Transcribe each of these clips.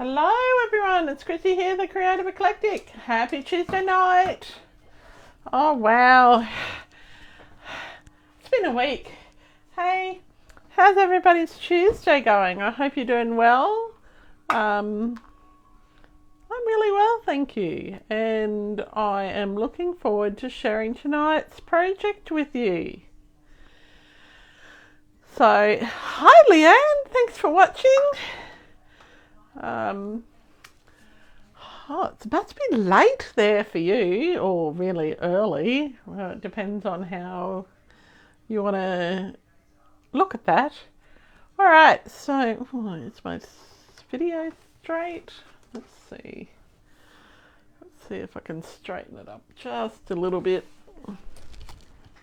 Hello everyone, it's Chrissy here, the creative Eclectic. Happy Tuesday night. Oh wow, it's been a week. Hey, how's everybody's Tuesday going? I hope you're doing well. I'm really well, thank you. And I am looking forward to sharing tonight's project with you. So, hi Leanne, thanks for watching. It's about to be late there for you, or really early. Well, it depends on how you want to look at that. All right, so is my video straight? Let's see. Let's see if I can straighten it up just a little bit. A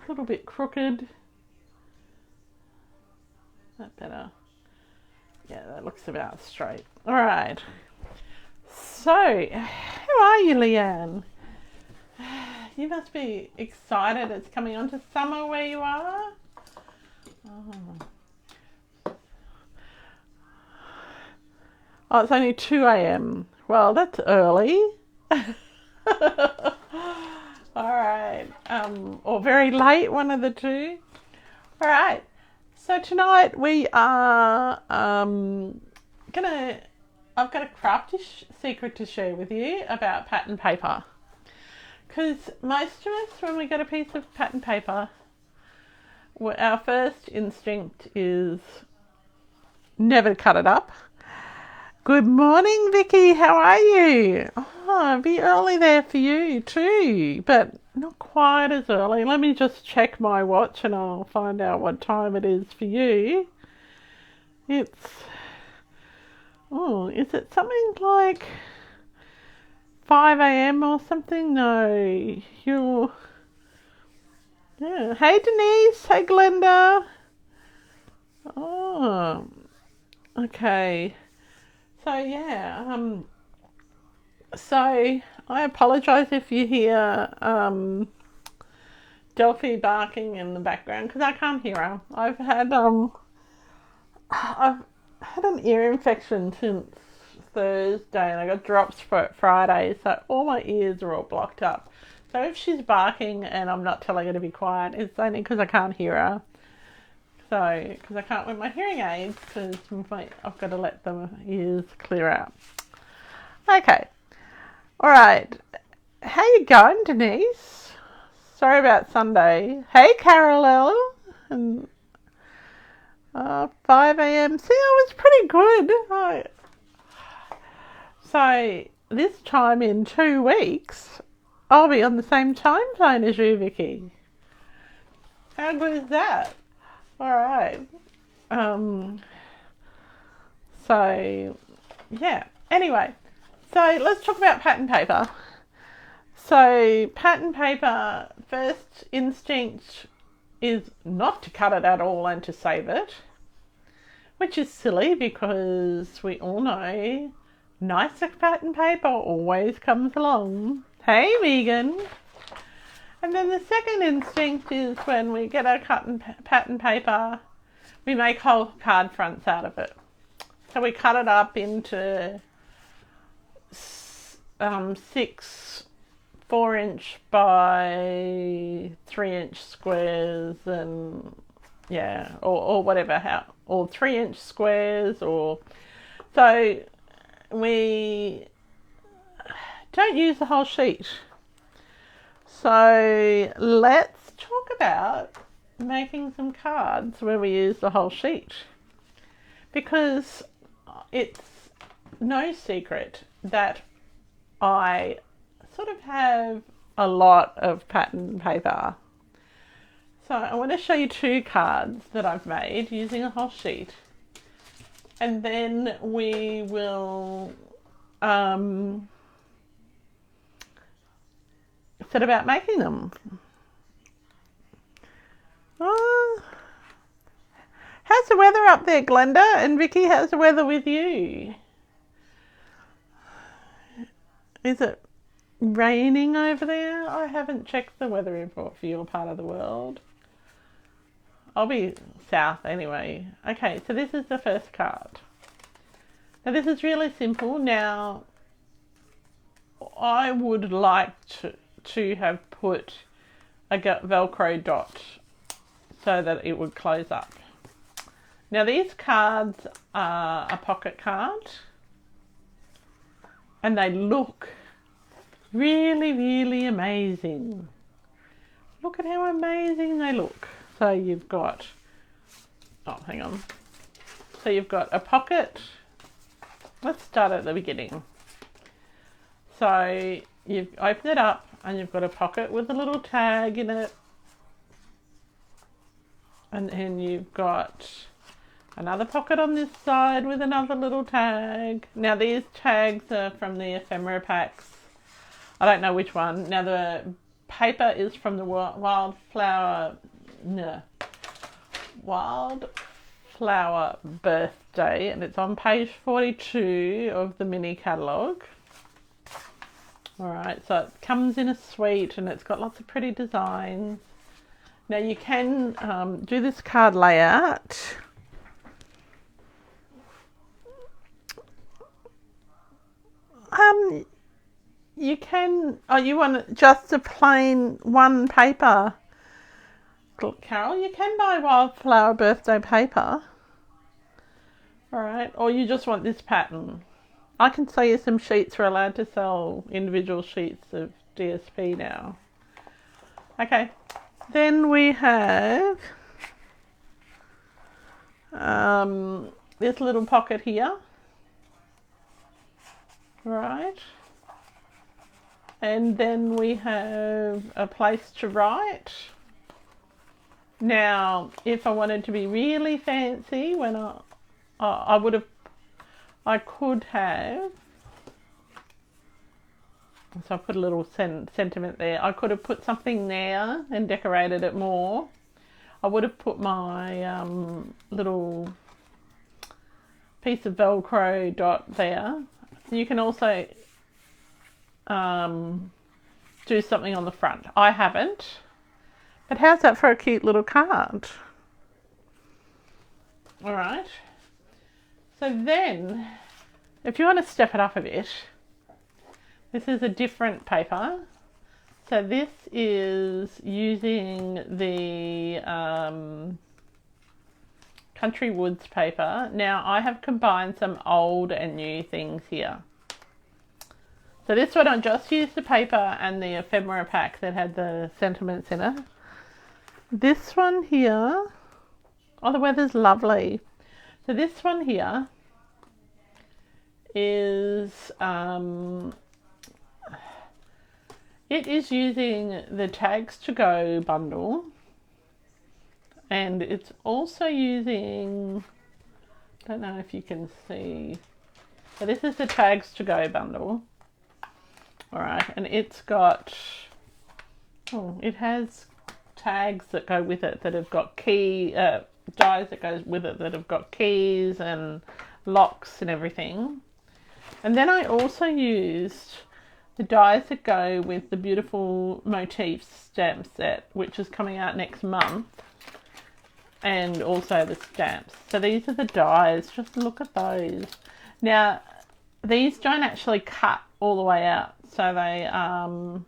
little bit crooked. That better? Yeah, that looks about straight. All right. So, how are you, Leanne? You must be excited. It's coming on to summer where you are. Oh, it's only 2 a.m. Well, that's early. All right. Or very late, one of the two. All right. So tonight we are I've got a crafty secret to share with you about pattern paper. Because most of us, when we get a piece of pattern paper, our first instinct is never to cut it up. Good morning, Vicky. How are you? Oh, it'll be early there for you too, but not quite as early. Let me just check my watch and I'll find out what time it is for you. Is it something like 5 a.m. or something? No, yeah. Hey Denise, hey Glenda. Oh, okay. So yeah, so I apologise if you hear Delphi barking in the background because I can't hear her. I've had an ear infection since Thursday and I got drops for Friday, so all my ears are all blocked up. So if she's barking and I'm not telling her to be quiet, it's only because I can't hear her. So, because I can't wear my hearing aids because I've got to let the ears clear out. Okay. All right. How you going, Denise? Sorry about Sunday. Hey, Carolel. And 5 a.m. See, I was pretty good. So, this time in 2 weeks, I'll be on the same time zone as you, Vicky. How good is that? All right. So, yeah. Anyway, so let's talk about pattern paper. So, pattern paper, first instinct is not to cut it at all and to save it, which is silly because we all know nicer pattern paper always comes along. Hey, Megan. And then the second instinct is when we get our pattern paper, we make whole card fronts out of it. So we cut it up into 6 4-inch by 3-inch squares, and yeah, or whatever, or 3-inch squares, or so we don't use the whole sheet. So let's talk about making some cards where we use the whole sheet, because it's no secret that I sort of have a lot of pattern paper. So I want to show you 2 cards that I've made using a whole sheet, and then we will set about making them. How's the weather up there, Glenda? And Vicky, how's the weather with you? Is it raining over there? I haven't checked the weather report for your part of the world. I'll be south anyway. Okay, so this is the first card. Now this is really simple. Now I would like to have put a Velcro dot so that it would close up. Now these cards are a pocket card and they look really, really amazing. Look at how amazing they look. So you've got, oh hang on. So you've got a pocket. Let's start at the beginning. So you've opened it up and you've got a pocket with a little tag in it. And then you've got another pocket on this side with another little tag. Now these tags are from the ephemera packs. I don't know which one. Now the paper is from the Wildflower Birthday, and it's on page 42 of the mini catalogue. Alright, so it comes in a suite and it's got lots of pretty designs. Now you can do this card layout. You can, you want just a plain one paper. Carol, you can buy Wildflower Birthday paper. Alright, or you just want this pattern. I can sell you some sheets. We're allowed to sell individual sheets of DSP now. Okay, then we have this little pocket here. Right. And then we have a place to write. Now, if I wanted to be really fancy, when I could have, so I put a little sentiment there. I could have put something there and decorated it more. I would have put my little piece of Velcro dot there. You can also do something on the front. I haven't, but how's that for a cute little card? All right. So then, if you want to step it up a bit, this is a different paper. So this is using the Country Woods paper. Now I have combined some old and new things here. So this one I just used the paper and the ephemera pack that had the sentiments in it. This one here, oh the weather's lovely. So this one here is, it is using the Tags to Go bundle, and it's also using, I don't know if you can see, so this is the Tags to Go bundle. Alright, and it's got, it has tags that go with it that have got dies that goes with it that have got keys and locks and everything. And then I also used the dies that go with the beautiful motifs stamp set, which is coming out next month, and also the stamps. So these are the dies, just look at those. Now these don't actually cut all the way out, so they and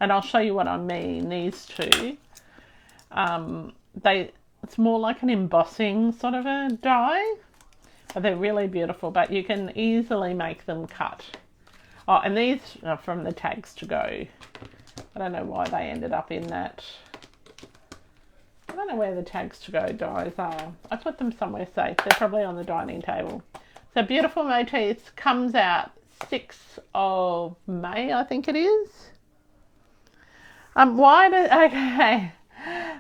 I'll show you what I mean. These two, it's more like an embossing sort of a die, but they're really beautiful, but you can easily make them cut. Oh, and these are from the Tags to Go. I don't know why they ended up in that. I don't know where the Tags to Go dies are. I put them somewhere safe. They're probably on the dining table. So Beautiful Motifs comes out 6th of May, I think it is.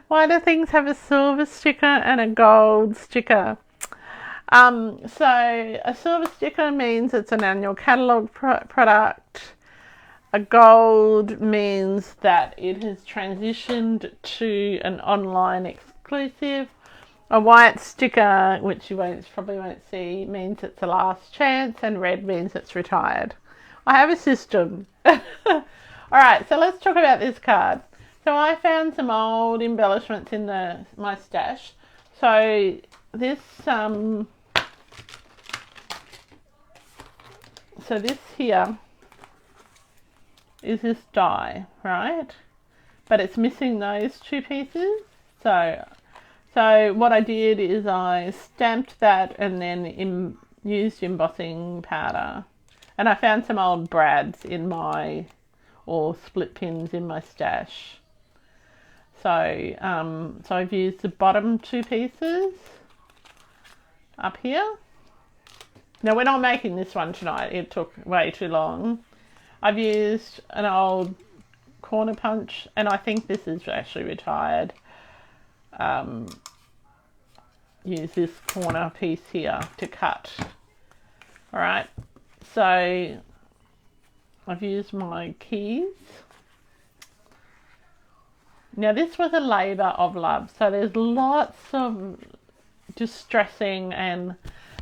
Why do things have a silver sticker and a gold sticker? So a silver sticker means it's an annual catalogue product. A gold means that it has transitioned to an online exclusive. A white sticker, which you probably won't see, means it's the last chance, and red means it's retired. I have a system. Alright, so let's talk about this card. So I found some old embellishments in my stash. So this so this here is this die, right? But it's missing those two pieces. So what I did is I stamped that and then used embossing powder. And I found some old brads or split pins in my stash. So I've used the bottom two pieces up here. Now we're not making this one tonight, it took way too long. I've used an old corner punch, and I think this is actually retired. Use this corner piece here to cut. Alright, so I've used my keys. Now this was a labour of love, so there's lots of distressing, and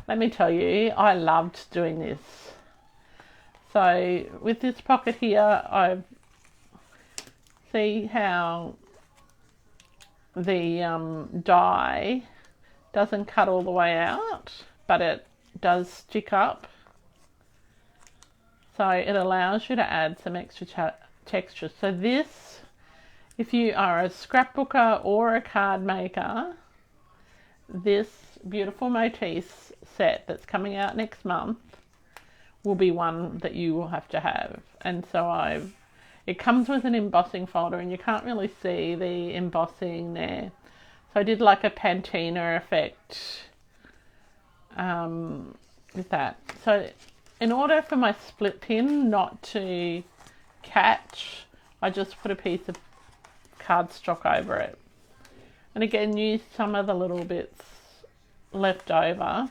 let me tell you, I loved doing this. So with this pocket here, I see how the die doesn't cut all the way out, but it does stick up. So it allows you to add some extra texture. So this, if you are a scrapbooker or a card maker, this beautiful motifs set that's coming out next month will be one that you will have to have. And so it comes with an embossing folder, and you can't really see the embossing there. So I did like a patina effect with that. So in order for my split pin not to catch, I just put a piece of cardstock over it. And again, use some of the little bits left over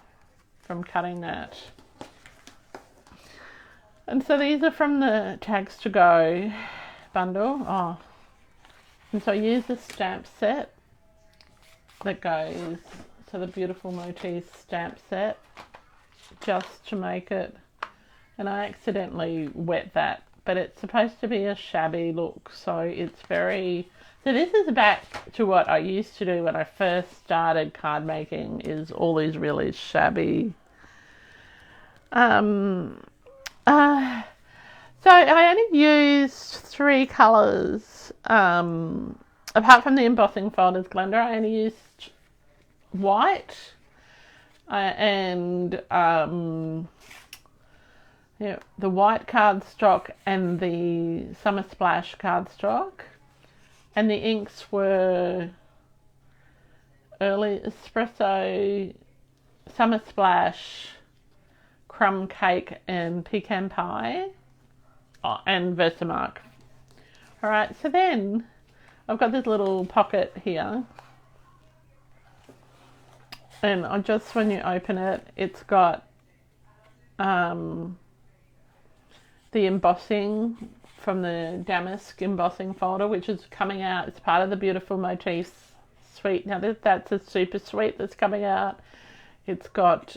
from cutting that. And so these are from the Tags to Go bundle. Oh, and so I use the stamp set that goes, so the beautiful motif stamp set, just to make it, and I accidentally wet that, but it's supposed to be a shabby look, so it's very, so this is back to what I used to do when I first started card making, is all these really shabby so I only used 3 colours. Apart from the embossing folders, Glenda, I only used white and the white cardstock and the Summer Splash cardstock. And the inks were Early Espresso, Summer Splash, Crumb Cake and Pecan Pie, and Versamark. Alright, so then I've got this little pocket here, and just when you open it, it's got the embossing from the Damask embossing folder, which is coming out. It's part of the Beautiful Motifs suite. Now that's a super suite that's coming out. It's got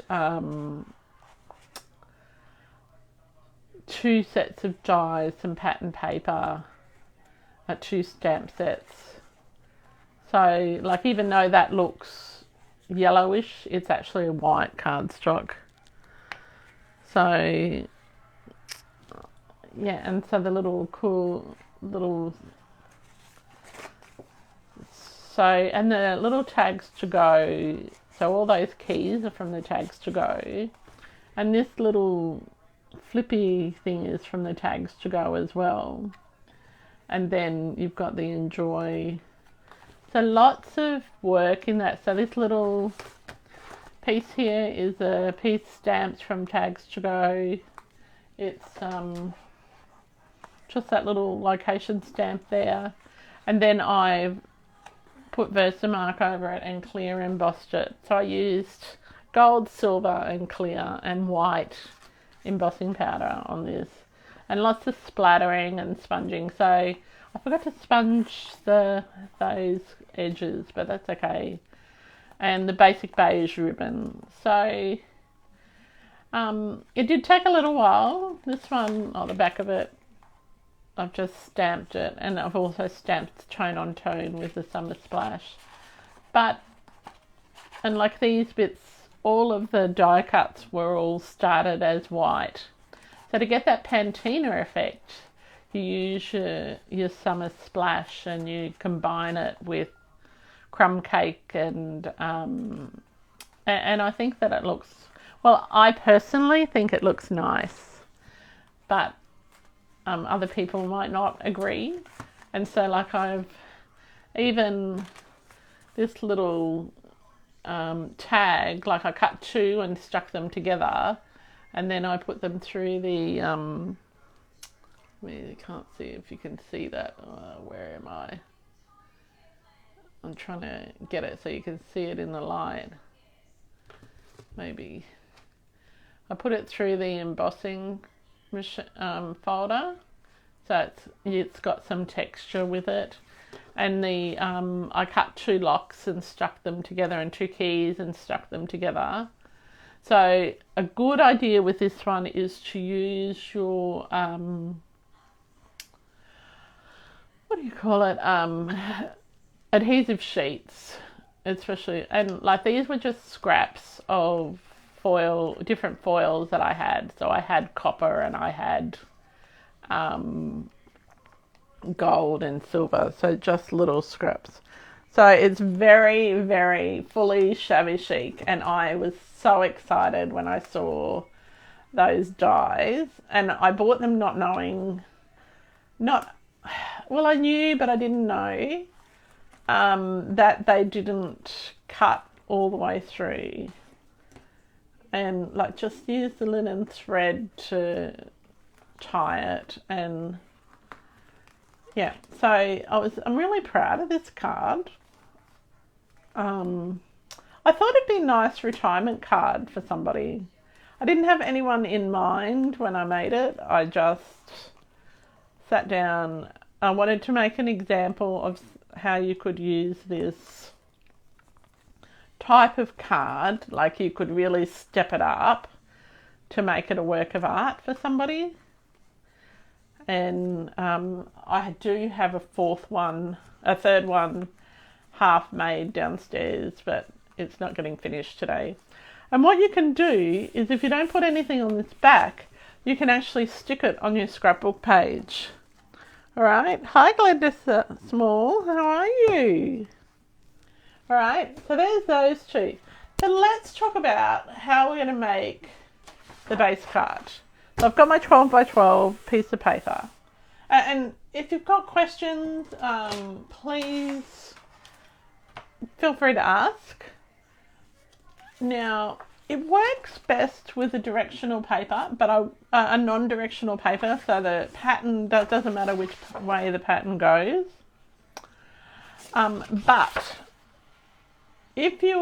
2 sets of dies, some pattern paper, 2 stamp sets. So, like, even though that looks yellowish, it's actually a white cardstock. So, yeah, and so the little cool little, so, and the little Tags to Go, so all those keys are from the Tags to Go, and this little flippy thing is from the Tags to Go as well. And then you've got the Enjoy. So lots of work in that. So this little piece here is a piece stamped from Tags to Go. It's just that little location stamp there. And then I've put Versamark over it and clear embossed it. So I used gold, silver and clear and white embossing powder on this, and lots of splattering and sponging. So I forgot to sponge those edges, but that's okay. And the basic beige ribbon. So it did take a little while. This one, the back of it, I've just stamped it, and I've also stamped tone on tone with the Summer Splash. And like these bits, all of the die cuts were all started as white. So to get that patina effect, you use your summer splash and you combine it with crumb cake and I think that it looks, well, I personally think it looks nice, but other people might not agree. And so like I've even this little tag, like I cut two and stuck them together, and then I put them through the you can't see if you can see that. Where am I? I'm trying to get it so you can see it in the light. Maybe I put it through the embossing folder, so it's got some texture with it. And the I cut two locks and stuck them together, and two keys and stuck them together. So a good idea with this one is to use your what do you call it? Adhesive sheets, especially, and like these were just scraps of foil, different foils that I had. So I had copper and I had gold and silver, so just little scraps. So it's very, very fully shabby chic, and I was so excited when I saw those dies, and I bought them not knowing, well, I knew, but I didn't know that they didn't cut all the way through, and like just use the linen thread to tie it. And yeah, so I'm really proud of this card. I thought it'd be a nice retirement card for somebody. I didn't have anyone in mind when I made it. I just sat down. I wanted to make an example of how you could use this type of card, like you could really step it up to make it a work of art for somebody. And I do have a third one half made downstairs, but it's not getting finished today. And what you can do is, if you don't put anything on this back, you can actually stick it on your scrapbook page. All right. Hi, Gladys Small. How are you? All right. So there's those two. So let's talk about how we're going to make the base card. So I've got my 12 by 12 piece of paper. And if you've got questions, please feel free to ask. Now, it works best with a directional paper, but a non-directional paper, so the pattern doesn't matter which way the pattern goes. But if you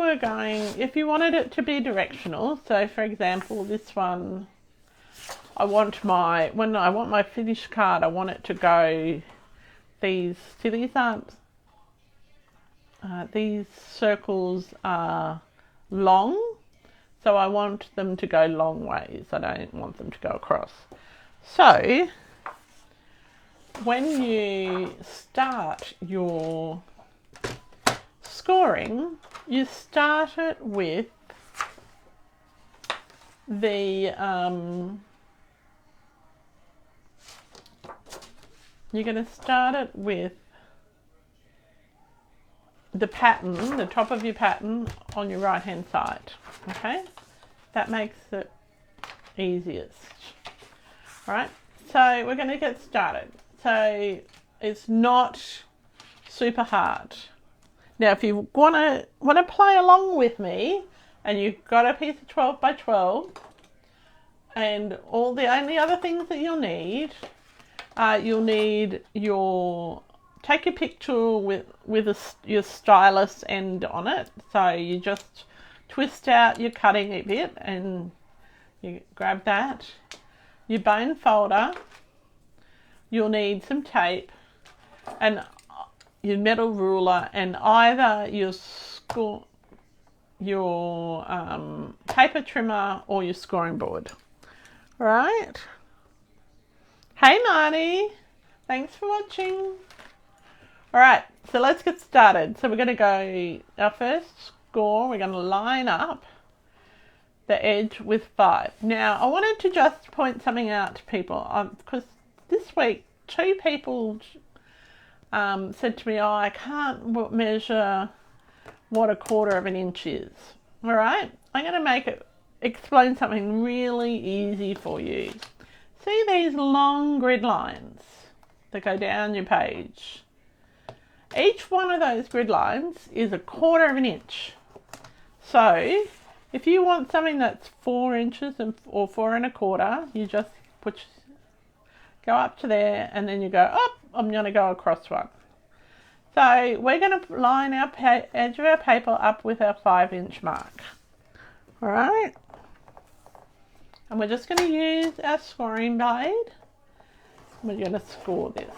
wanted it to be directional, so for example, this one, when I want my finished card, I want it to go these circles are long, so I want them to go long ways. I don't want them to go across. So when you start your scoring, you start it with the you're going to start it with the pattern, the top of your pattern on your right hand side. Okay, that makes it easiest. All right, so we're going to get started. So it's not super hard. Now, if you want to play along with me, and you've got a piece of 12 by 12, and the only other things that you'll need take your picture with your stylus end on it. So you just twist out your cutting bit and you grab that. Your bone folder. You'll need some tape and your metal ruler, and either your paper trimmer or your scoring board. All right. Hey Marty, thanks for watching. All right, so let's get started. So we're going to go, our first score, we're going to line up the edge with 5. Now, I wanted to just point something out to people, because this week 2 people said to me, oh, I can't measure what 1/4 of an inch is. All right, I'm going to explain something really easy for you. See these long grid lines that go down your page? Each one of those grid lines is 1/4 of an inch. So if you want something that's 4 inches or 4 1/4, you just go up to there and then you go, oh, I'm going to go across one. So we're going to line our edge of our paper up with our 5-inch mark. All right. And we're just going to use our scoring blade. We're going to score this.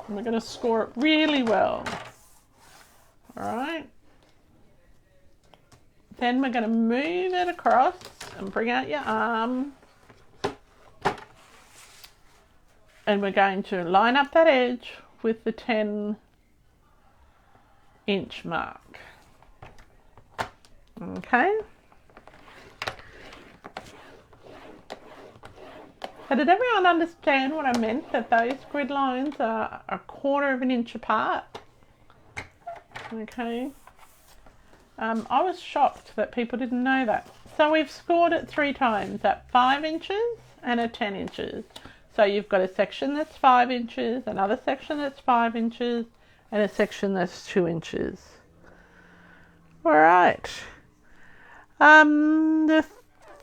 And we're going to score it really well. All right. Then we're going to move it across and bring out your arm. And we're going to line up that edge with the 10-inch mark. Okay. So did everyone understand what I meant, that those grid lines are 1/4 of an inch apart? Okay. I was shocked that people didn't know that. So we've scored it 3 times at 5 inches and at 10 inches. So you've got a section that's 5 inches, another section that's 5 inches, and a section that's 2 inches. All right. The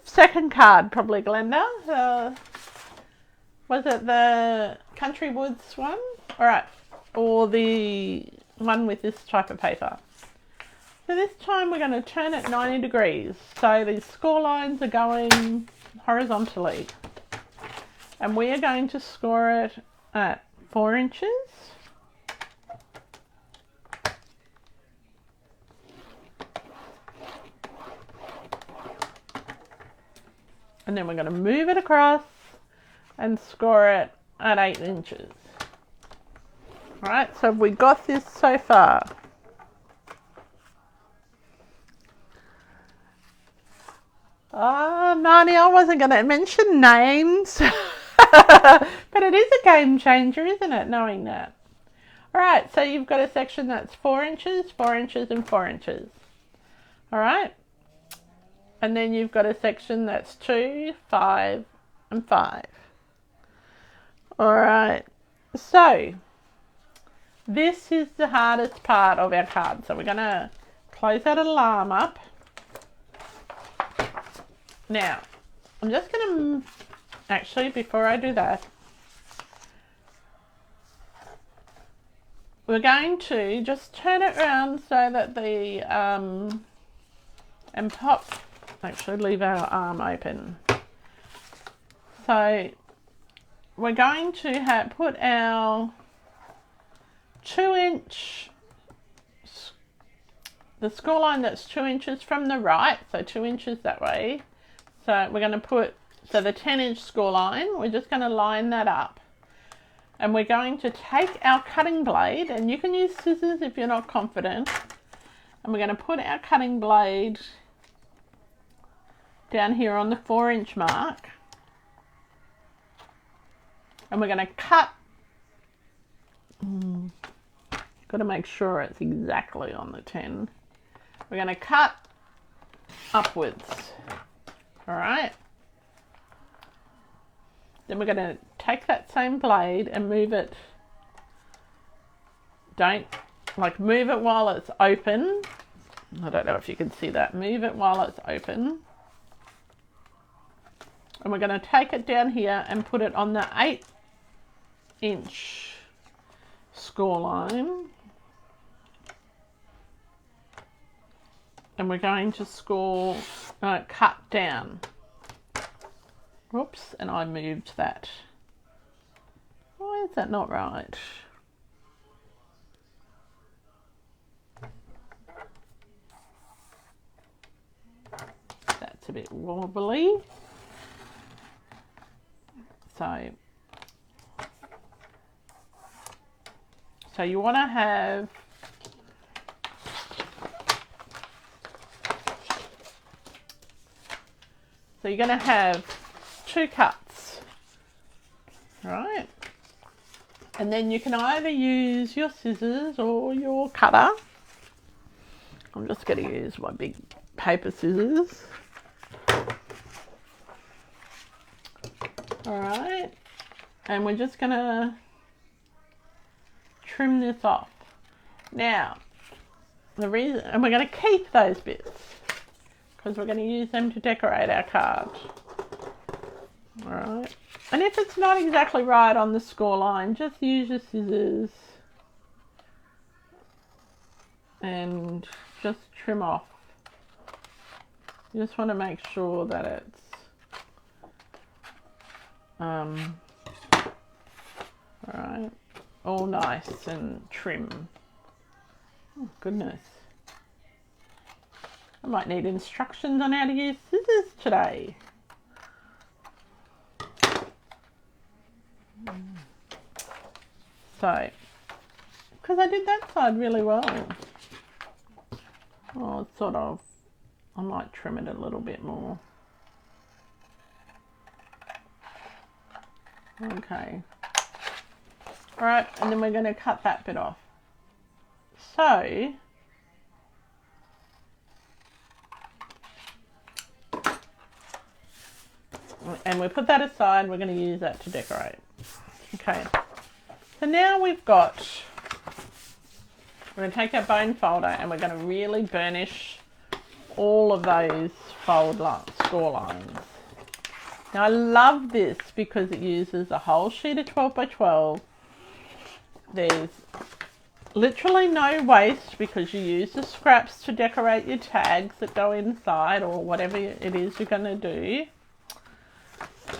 second card, probably Glenda. Was it the Country Woods one? All right. Or the one with this type of paper. So this time we're going to turn it 90 degrees. So these score lines are going horizontally. And we are going to score it at 4 inches. And then we're going to move it across and score it at 8 inches. All right, so have we got this so far? Oh, Marnie, I wasn't going to mention names. But it is a game changer, isn't it, knowing that? All right, so you've got a section that's 4 inches, 4 inches, and 4 inches. All right. And then you've got a section that's 2, 5, and 5. All right. So this is the hardest part of our card. So we're going to close that alarm up. Now, I'm just going to, actually, before I do that, we're going to just turn it around so that the, and pop, actually leave our arm open. So we're going to put our 2-inch, the score line that's 2 inches from the right, so 2 inches that way. So we're going to put, so the 10-inch score line, we're just going to line that up. And we're going to take our cutting blade, and you can use scissors if you're not confident. And we're going to put our cutting blade down here on the 4-inch mark. And we're going to cut. Got to make sure it's exactly on the 10. We're going to cut upwards. All right. Then we're going to take that same blade and move it. Don't, like, move it while it's open. I don't know if you can see that. Move it while it's open. And we're going to take it down here and put it on the 8-inch score line. And we're going to score, cut down. Whoops, and I moved that. Why is that not right? That's a bit wobbly. So you want to have So you're going to have 2 cuts, right? And then you can either use your scissors or your cutter. I'm just going to use my big paper scissors. All right, and we're just going to trim this off. Now, the reason, and we're going to keep those bits because we're going to use them to decorate our card. All right, and if it's not exactly right on the score line, just use your scissors and just trim off. You just want to make sure that it's all right, all nice and trim. Oh goodness, I might need instructions on how to use scissors today. So, because I did that side really well. Oh, sort of. I might trim it a little bit more. Okay. All right, and then we're going to cut that bit off. So, and we put that aside, we're going to use that to decorate. Okay. So now we're going to take our bone folder and we're going to really burnish all of those score lines. Now I love this because it uses a whole sheet of 12 by 12. There's literally no waste because you use the scraps to decorate your tags that go inside or whatever it is you're going to do.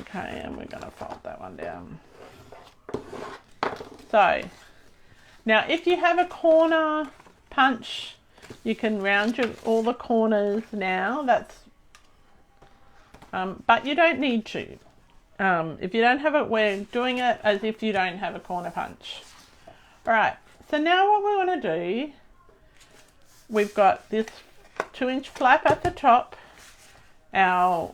Okay, and we're going to fold that one down. So, now if you have a corner punch, you can round all the corners now. But you don't need to. If you don't have it, we're doing it as if you don't have a corner punch. All right, so now what we want to do, we've got this 2-inch flap at the top. Our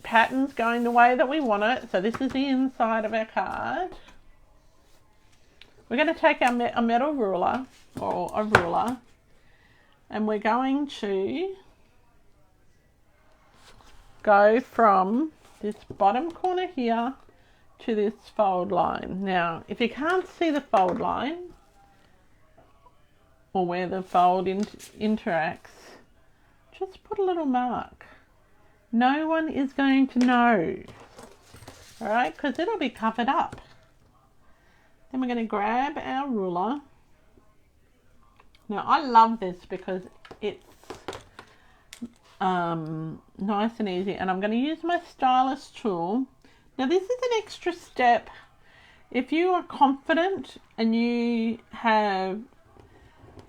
pattern's going the way that we want it. So this is the inside of our card. We're going to take a metal ruler or a ruler and we're going to go from this bottom corner here to this fold line. Now, if you can't see the fold line or where the fold interacts, just put a little mark. No one is going to know, all right, because it'll be covered up. Then we're going to grab our ruler. Now, I love this because it's nice and easy, and I'm going to use my stylus tool. Now, this is an extra step. If you are confident and you have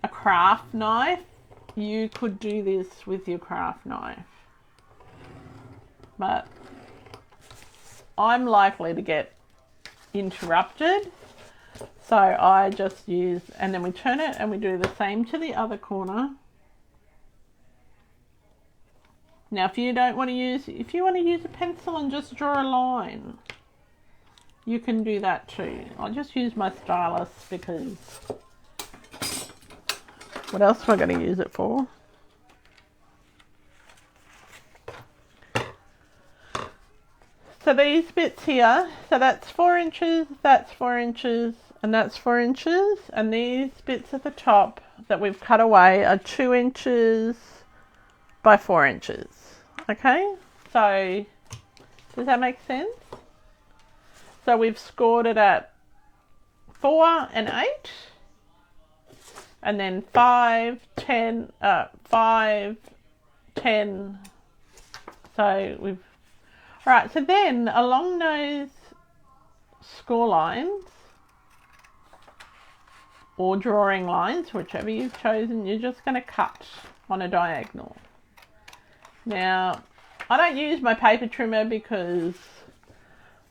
a craft knife, you could do this with your craft knife. But I'm likely to get interrupted, so I just use, and then we turn it and we do the same to the other corner. Now if you want to use a pencil and just draw a line, you can do that too. I'll just use my stylus because what else am I going to use it for? So these bits here, so that's 4 inches, that's 4 inches, and that's 4 inches. And these bits at the top that we've cut away are 2 inches by 4 inches. Okay, so does that make sense? So we've scored it at 4 and 8, and then 5, 10, 5, 10. So we've, all right, so then along those score lines or drawing lines, whichever you've chosen, you're just going to cut on a diagonal. Now, I don't use my paper trimmer because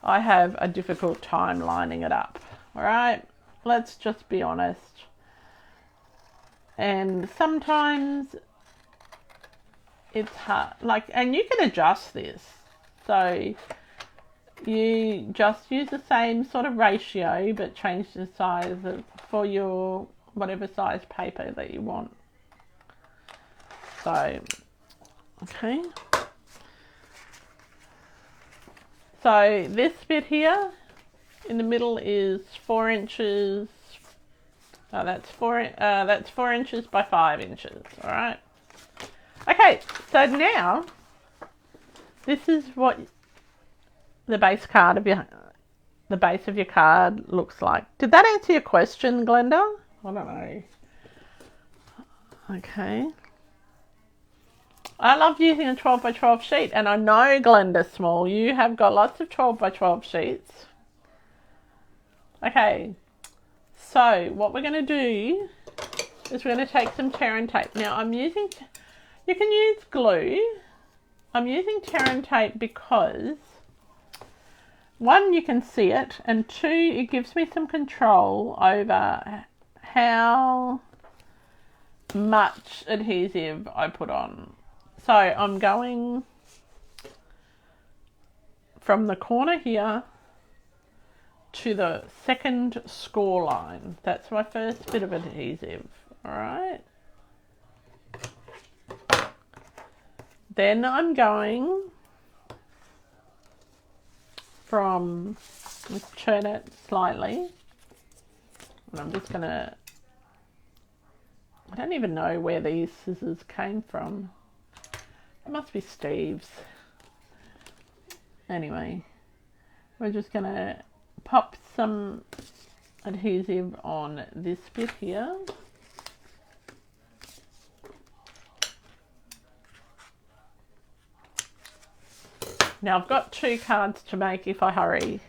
I have a difficult time lining it up. All right, let's just be honest. And sometimes it's hard, like, and you can adjust this. So you just use the same sort of ratio, but change the size for your whatever size paper that you want. So, okay. So this bit here in the middle is 4 inches. Oh, that's 4 inches by 5 inches. All right. Okay. So now this is what the base of your card looks like. Did that answer your question, Glenda? I don't know. Okay. I love using a 12 by 12 sheet, and I know, Glenda Small, you have got lots of 12 by 12 sheets. Okay, so what we're going to do is we're going to take some tear and tape. Now you can use glue. I'm using tear and tape because 1, you can see it, and 2, it gives me some control over how much adhesive I put on. So I'm going from the corner here to the second score line. That's my first bit of adhesive, all right? Then I'm going from, let's turn it slightly, and I'm just gonna, I don't even know where these scissors came from. It must be Steve's. Anyway, we're just gonna pop some adhesive on this bit here. Now I've got 2 cards to make if I hurry.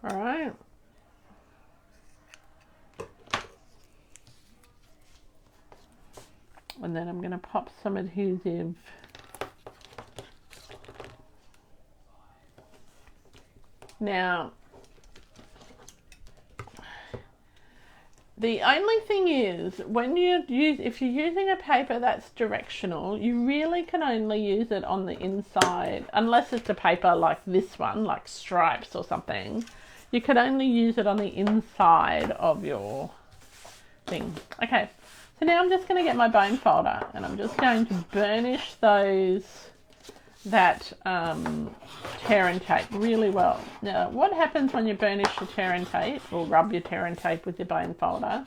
All right. And then I'm going to pop some adhesive now. The only thing is, if you're using a paper that's directional, you really can only use it on the inside, unless it's a paper like this one, like stripes or something. You can only use it on the inside of your thing. Okay, so now I'm just going to get my bone folder, and I'm just going to burnish that tear and tape really well. Now, what happens when you burnish your tear and tape, or rub your tear and tape with your bone folder?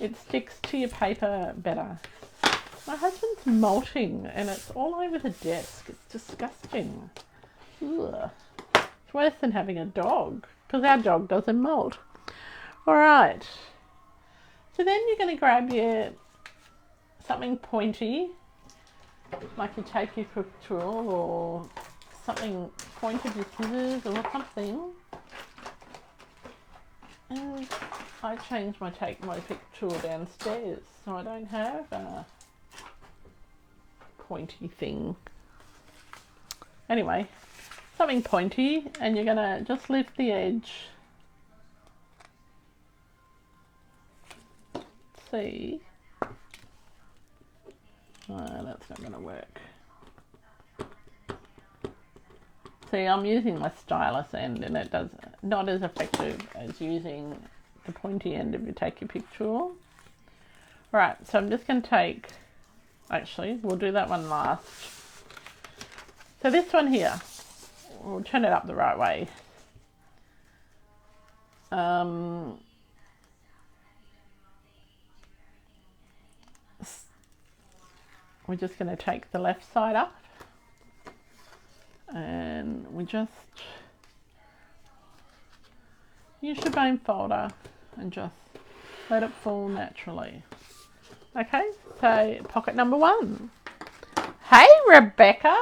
It sticks to your paper better. My husband's molting, and it's all over the desk. It's disgusting. Ugh. It's worse than having a dog, because our dog doesn't molt. All right. So then you're going to grab something pointy, like you take your cook tool or something pointed with scissors or something. And I changed my pick tool downstairs, so I don't have a pointy thing. Anyway, something pointy, and you're gonna just lift the edge. See? That's not going to work. See, I'm using my stylus end, and it does not as effective as using the pointy end if you take your pick tool. Right, so I'm just going to take, actually, we'll do that one last. So this one here, we'll turn it up the right way. We're just going to take the left side up, and we just use your bone folder and just let it fall naturally. Okay, so pocket number 1. Hey, Rebecca.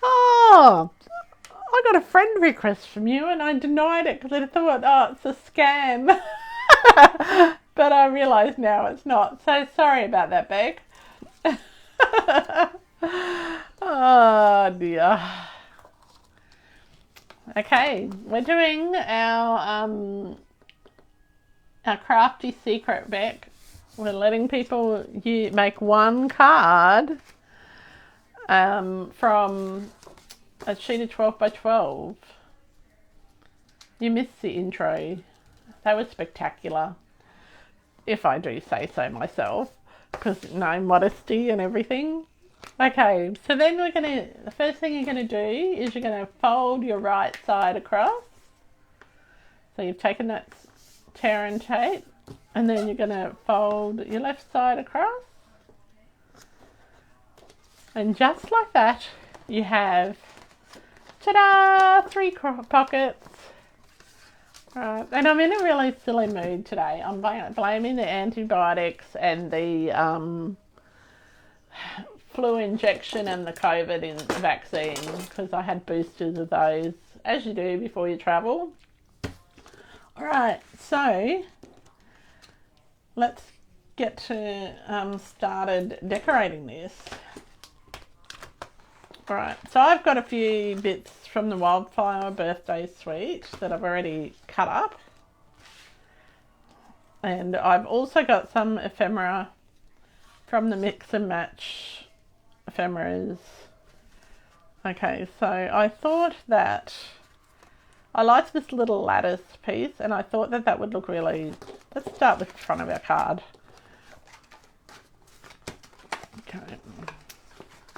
Oh, I got a friend request from you, and I denied it because I thought, oh, it's a scam. But I realise now it's not. So sorry about that, Beck. Oh dear. Okay, we're doing our crafty secret, Beck. we're letting people make one card from a sheet of 12 by 12. You missed the intro. They were spectacular, if I do say so myself, because modesty and everything. Okay, so then the first thing you're gonna do is you're gonna fold your right side across. So you've taken that tear and tape, and then you're gonna fold your left side across. And just like that, you have, ta-da, 3 pockets. Right, and I'm in a really silly mood today. I'm blaming the antibiotics and the flu injection and the COVID vaccine, because I had boosters of those, as you do before you travel. Alright, so let's get to started decorating this. Alright, so I've got a few bits from the Wildflower birthday suite that I've already cut up. And I've also got some ephemera from the mix and match ephemeras. Okay, so I thought that I liked this little lattice piece, and I thought that that would look really... Let's start with the front of our card. Okay.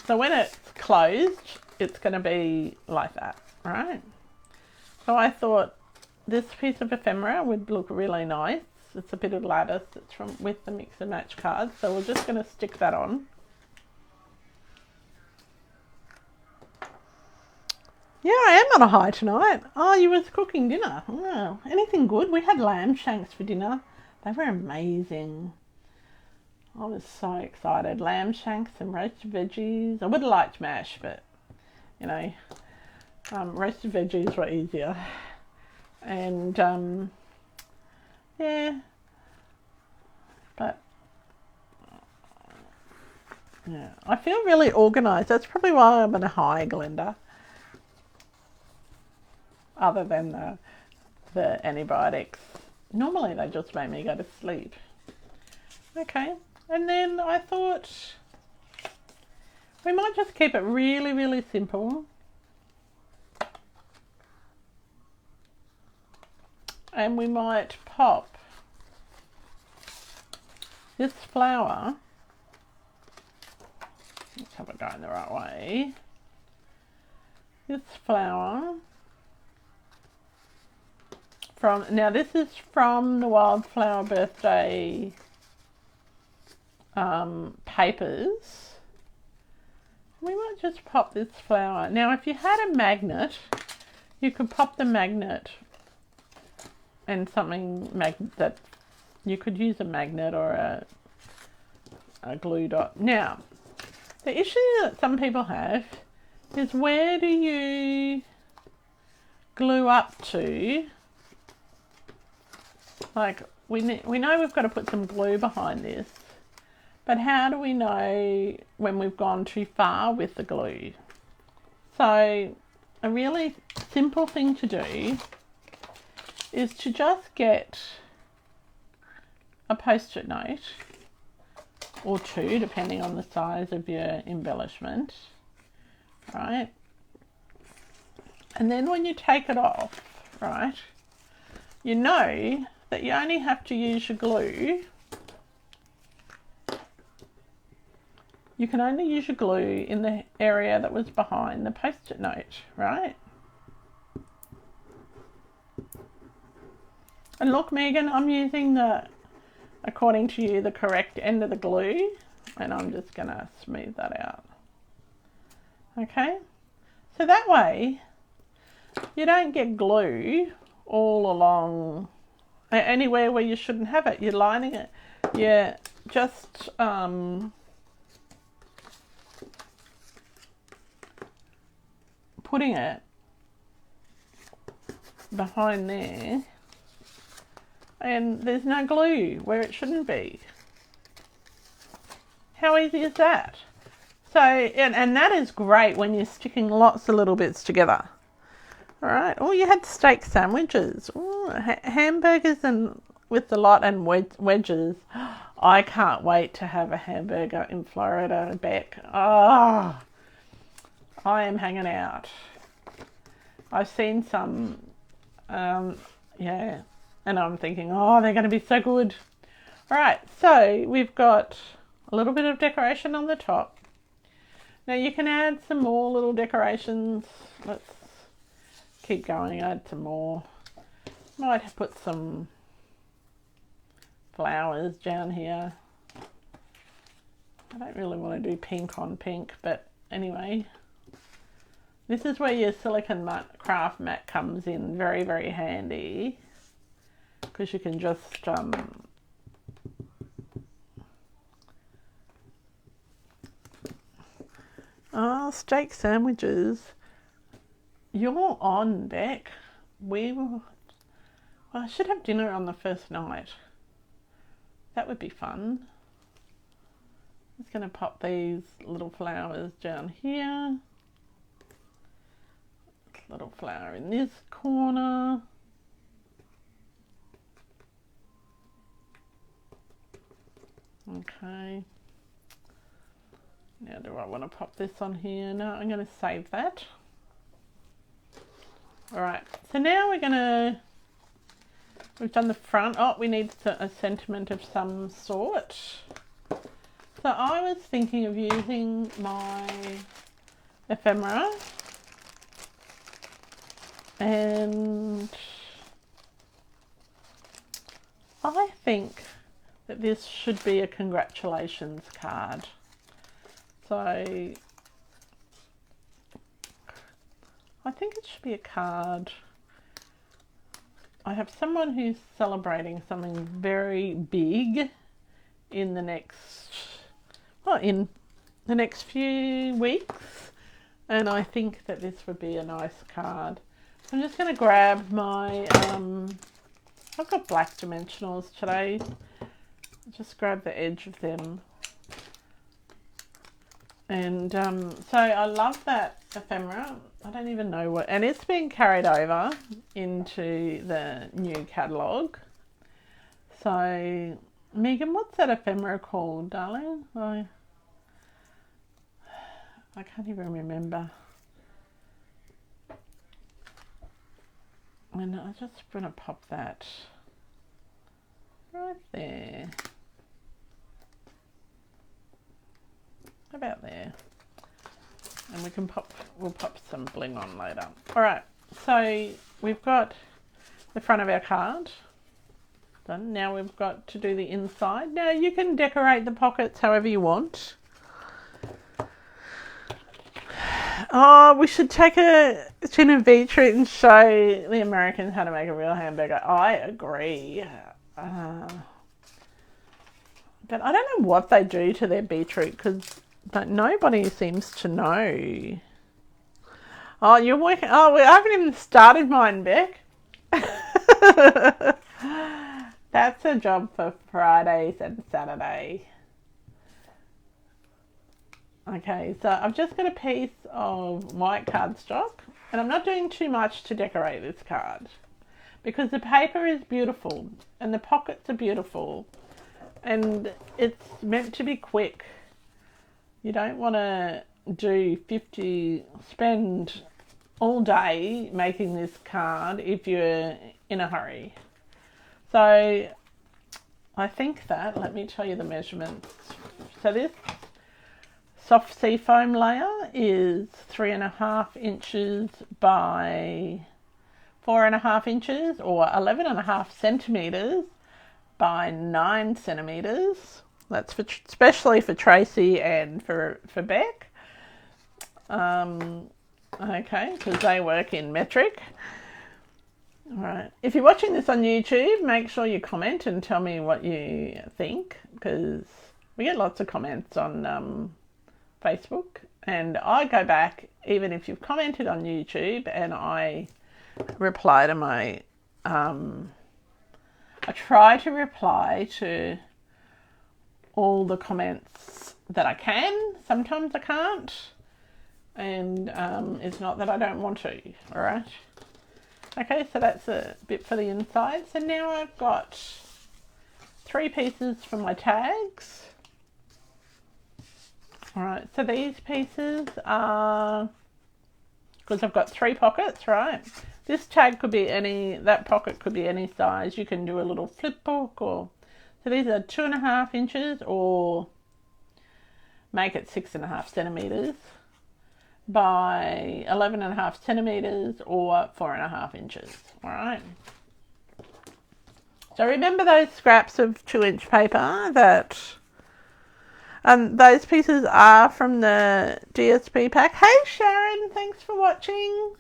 So when it's closed, it's going to be like that, right? So I thought this piece of ephemera would look really nice. It's a bit of lattice. It's from with the mix and match cards. So we're just going to stick that on. Yeah, I am on a high tonight. Oh, you was cooking dinner. Oh, anything good? We had lamb shanks for dinner. They were amazing. I was so excited. Lamb shanks and roasted veggies. I would have liked mash, but, you know, roasted veggies were easier. And, yeah. But, yeah. I feel really organised. That's probably why I'm in a high, Glenda. Other than the antibiotics. Normally they just make me go to sleep. Okay. And then I thought we might just keep it really, really simple. And we might pop this flower. Let's have it going the right way. This flower now this is from the Wildflower birthday papers. We might just pop this flower. Now if you had a magnet, you could pop the magnet and something that you could use a magnet or a glue dot. Now the issue that some people have is, where do you glue up to? Like we know we've got to put some glue behind this. But how do we know when we've gone too far with the glue? So a really simple thing to do is to just get a post-it note or two, depending on the size of your embellishment, right? And then when you take it off, right, you know that you only have to use your glue. You can only use your glue in the area that was behind the post-it note, right? And look, Megan, I'm using according to you, the correct end of the glue, and I'm just gonna smooth that out. Okay? So that way, you don't get glue all along anywhere where you shouldn't have it. You're lining it. You're just putting it behind there, and there's no glue where it shouldn't be. How easy is that? So, and that is great when you're sticking lots of little bits together. All right. Oh, you had steak sandwiches. Ooh, hamburgers and with the lot and wedges. I can't wait to have a hamburger in Florida, Beck. Oh, I am hanging out. I've seen some, yeah, and I'm thinking, oh, they're going to be so good. All right, so we've got a little bit of decoration on the top. Now you can add some more little decorations. Let's keep going, add some more. Might put some flowers down here. I don't really want to do pink on pink, but anyway. This is where your silicone craft mat comes in very, very handy, because you can just steak sandwiches. You're on, Beck. Well, I should have dinner on the first night. That would be fun. I'm just going to pop these little flowers down here. Little flower in this corner. Okay. Now do I want to pop this on here? No, I'm going to save that. Alright, so now we've done the front. Oh, we need a sentiment of some sort. So I was thinking of using my ephemera. And I think that this should be a congratulations card. So I think it should be a card. I have someone who's celebrating something very big in the next few weeks, and I think that this would be a nice card. I'm just going to grab my, I've got black dimensionals today. Just grab the edge of them. And so I love that ephemera. I don't even know what, and it's been carried over into the new catalogue. So, Megan, what's that ephemera called, darling? I can't even remember. And I just want to pop that right there. About there. And we'll pop some bling on later. Alright, so we've got the front of our card done. Now we've got to do the inside. Now you can decorate the pockets however you want. Oh, we should take a tin of beetroot and show the Americans how to make a real hamburger. I agree. But I don't know what they do to their beetroot, because nobody seems to know. Oh, you're working. Oh, I haven't even started mine, Beck. That's a job for Fridays and Saturday. Okay, so I've just got a piece of white cardstock, and I'm not doing too much to decorate this card because the paper is beautiful and the pockets are beautiful and it's meant to be quick. You don't want to spend all day making this card if you're in a hurry. So I think that, let me tell you the measurements. So this soft seafoam layer is 3.5 inches by 4.5 inches, or 11.5 centimetres by 9 centimetres. That's especially for Tracy and for Beck. Okay, because they work in metric. All right. If you're watching this on YouTube, make sure you comment and tell me what you think, because we get lots of comments on Facebook, and I go back even if you've commented on YouTube, and I reply to my I try to reply to all the comments that I can. Sometimes I can't, and it's not that I don't want to. All right. Okay, so that's a bit for the inside. So now I've got 3 pieces for my tags. Alright, so these pieces are, because I've got 3 pockets, right? This tag could be any, that pocket could be any size. You can do a little flip book, or, so these are 2.5 inches, or make it 6.5 centimetres by 11.5 centimetres, or 4.5 inches, alright? So remember those scraps of 2-inch paper that, those pieces are from the DSP pack. Hey Sharon, thanks for watching.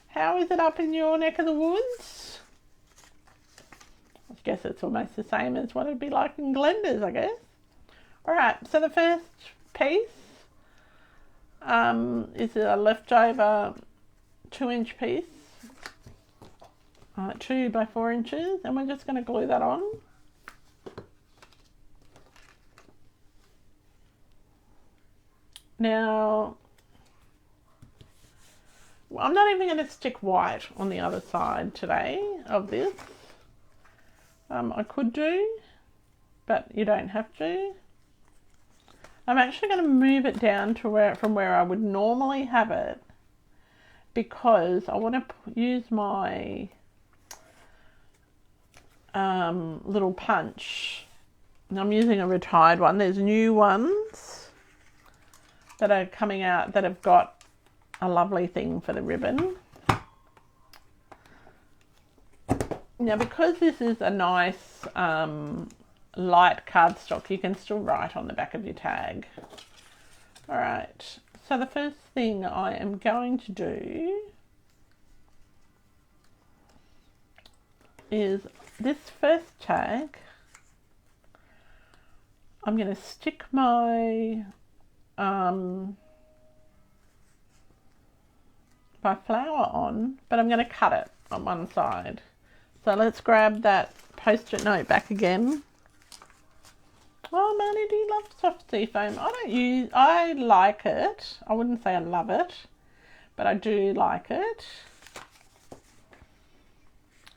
How is it up in your neck of the woods? I guess it's almost the same as what it'd be like in Glenda's, I guess. Alright, so the first piece is a leftover 2-inch piece. 2 by 4 inches, and we're just going to glue that on. Now, I'm not even going to stick white on the other side today of this. I could do, but you don't have to. I'm actually going to move it down to from where I would normally have it, because I want to use my little punch. And I'm using a retired one. There's new ones that are coming out that have got a lovely thing for the ribbon. Now, because this is a nice light cardstock, you can still write on the back of your tag. Alright, so the first thing I am going to do is this first tag. I'm going to stick my my flower on, but I'm going to cut it on one side. So let's grab that post-it note back again. Oh, Marnie, do you love soft sea foam? I like it. I wouldn't say I love it, but I do like it.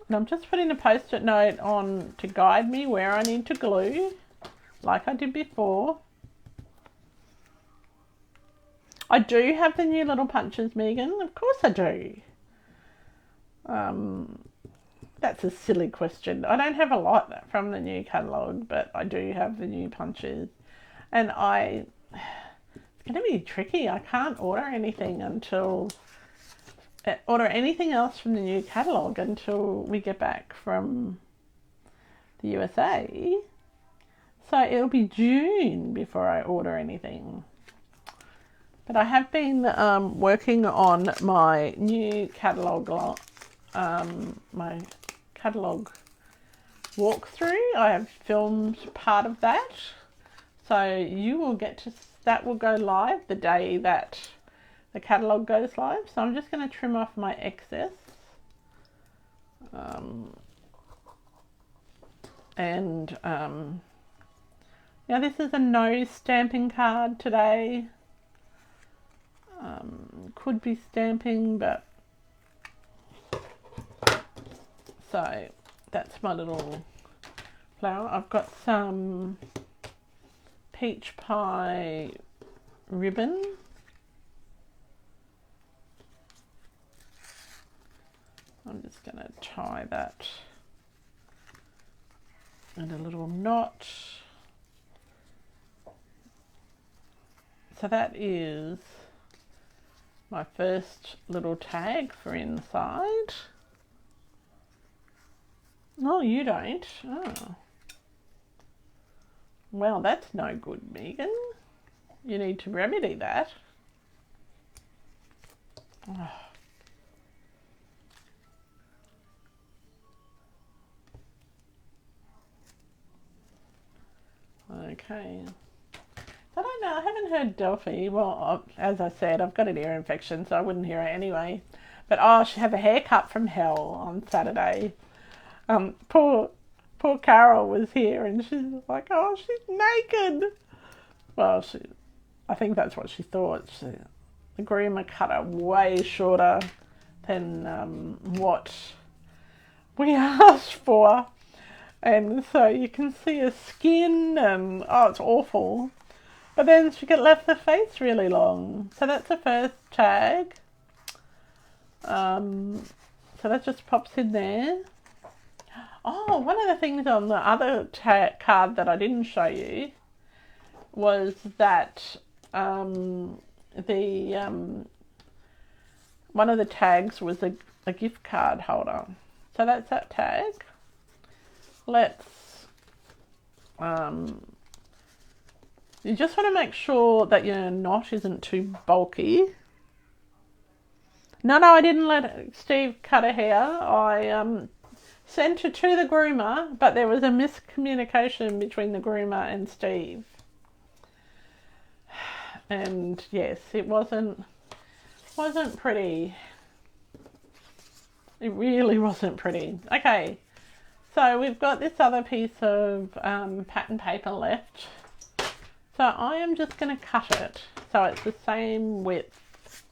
And I'm just putting a post-it note on to guide me where I need to glue, like I did before. I do have the new little punches, Megan. Of course I do. That's a silly question. I don't have a lot from the new catalogue, but I do have the new punches. And it's going to be tricky. I can't order anything else from the new catalogue until we get back from the USA. So it'll be June before I order anything. But I have been working on my new catalogue, my catalogue walkthrough. I have filmed part of that, so you will that will go live the day that the catalogue goes live. So I'm just going to trim off my excess, now this is a no stamping card today. Could be stamping, but so that's my little flower. I've got some peach pie ribbon. I'm just going to tie that in a little knot. So that is my first little tag for inside. Oh, you don't? Oh. Well, that's no good, Megan. You need to remedy that. Oh. Okay. I don't know, I haven't heard Delphi. Well, as I said, I've got an ear infection, so I wouldn't hear her anyway. But oh, she had a haircut from hell on Saturday. Poor Carol was here, and she's like, oh, she's naked. Well, I think that's what she thought. The groomer cut her way shorter than what we asked for. And so you can see her skin and, oh, it's awful. But then she left the face really long. So that's the first tag. So that just pops in there. Oh, one of the things on the other card that I didn't show you was that one of the tags was a gift card holder. So that's that tag. Let's you just want to make sure that your knot isn't too bulky. No, I didn't let Steve cut her hair. I sent her to the groomer, but there was a miscommunication between the groomer and Steve. And yes, it wasn't pretty. It really wasn't pretty. Okay, so we've got this other piece of pattern paper left. So I am just going to cut it so it's the same width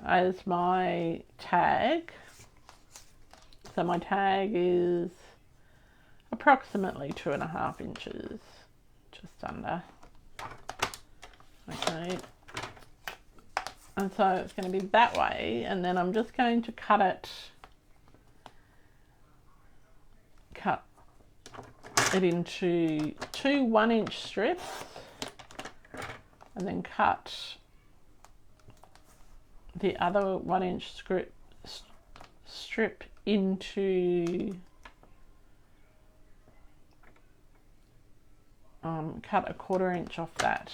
as my tag. So my tag is approximately 2.5 inches, just under. Okay. And so it's going to be that way, and then I'm just going to cut it into 2 1-inch strips, and then cut the other 1-inch strip into cut a 1/4 inch off that.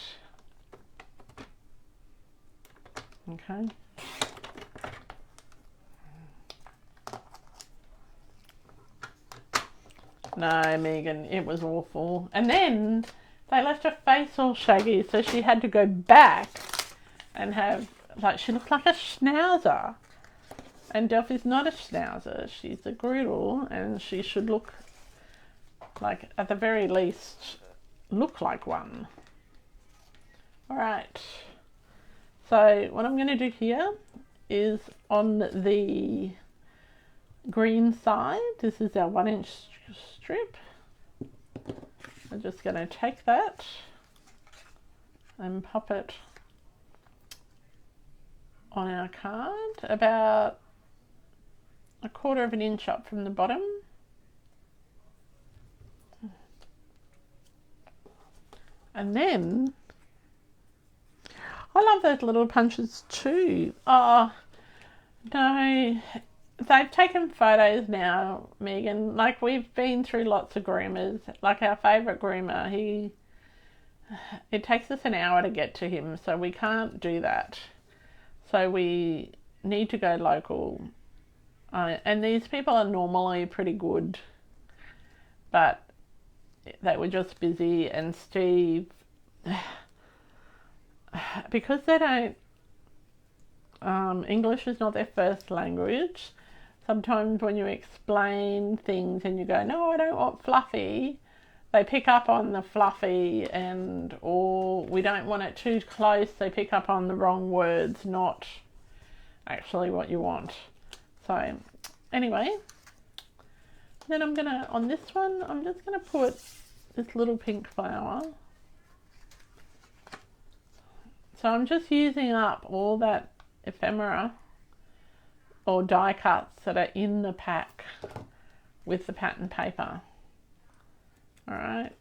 Okay. No, Megan, it was awful. And then they left her face all shaggy, so she had to go back and have, like, she looked like a schnauzer. And Delphi's not a schnauzer, she's a Groodle, and she should look like, at the very least, look like one. Alright, so what I'm going to do here is on the green side, this is our 1-inch strip. I'm just going to take that and pop it on our card about 1/4 inch up from the bottom. And then I love those little punches too. Oh no, they've taken photos now, Megan. Like, we've been through lots of groomers. Like, our favourite groomer, it takes us an hour to get to him, so we can't do that. So we need to go local. And these people are normally pretty good, but they were just busy. And Steve, because they don't, English is not their first language, sometimes when you explain things and you go, no, I don't want fluffy, they pick up on the fluffy, or we don't want it too close, they pick up on the wrong words, not actually what you want. So anyway, then I'm gonna, on this one, I'm just gonna put this little pink flower. So I'm just using up all that ephemera or die cuts that are in the pack with the pattern paper. All right.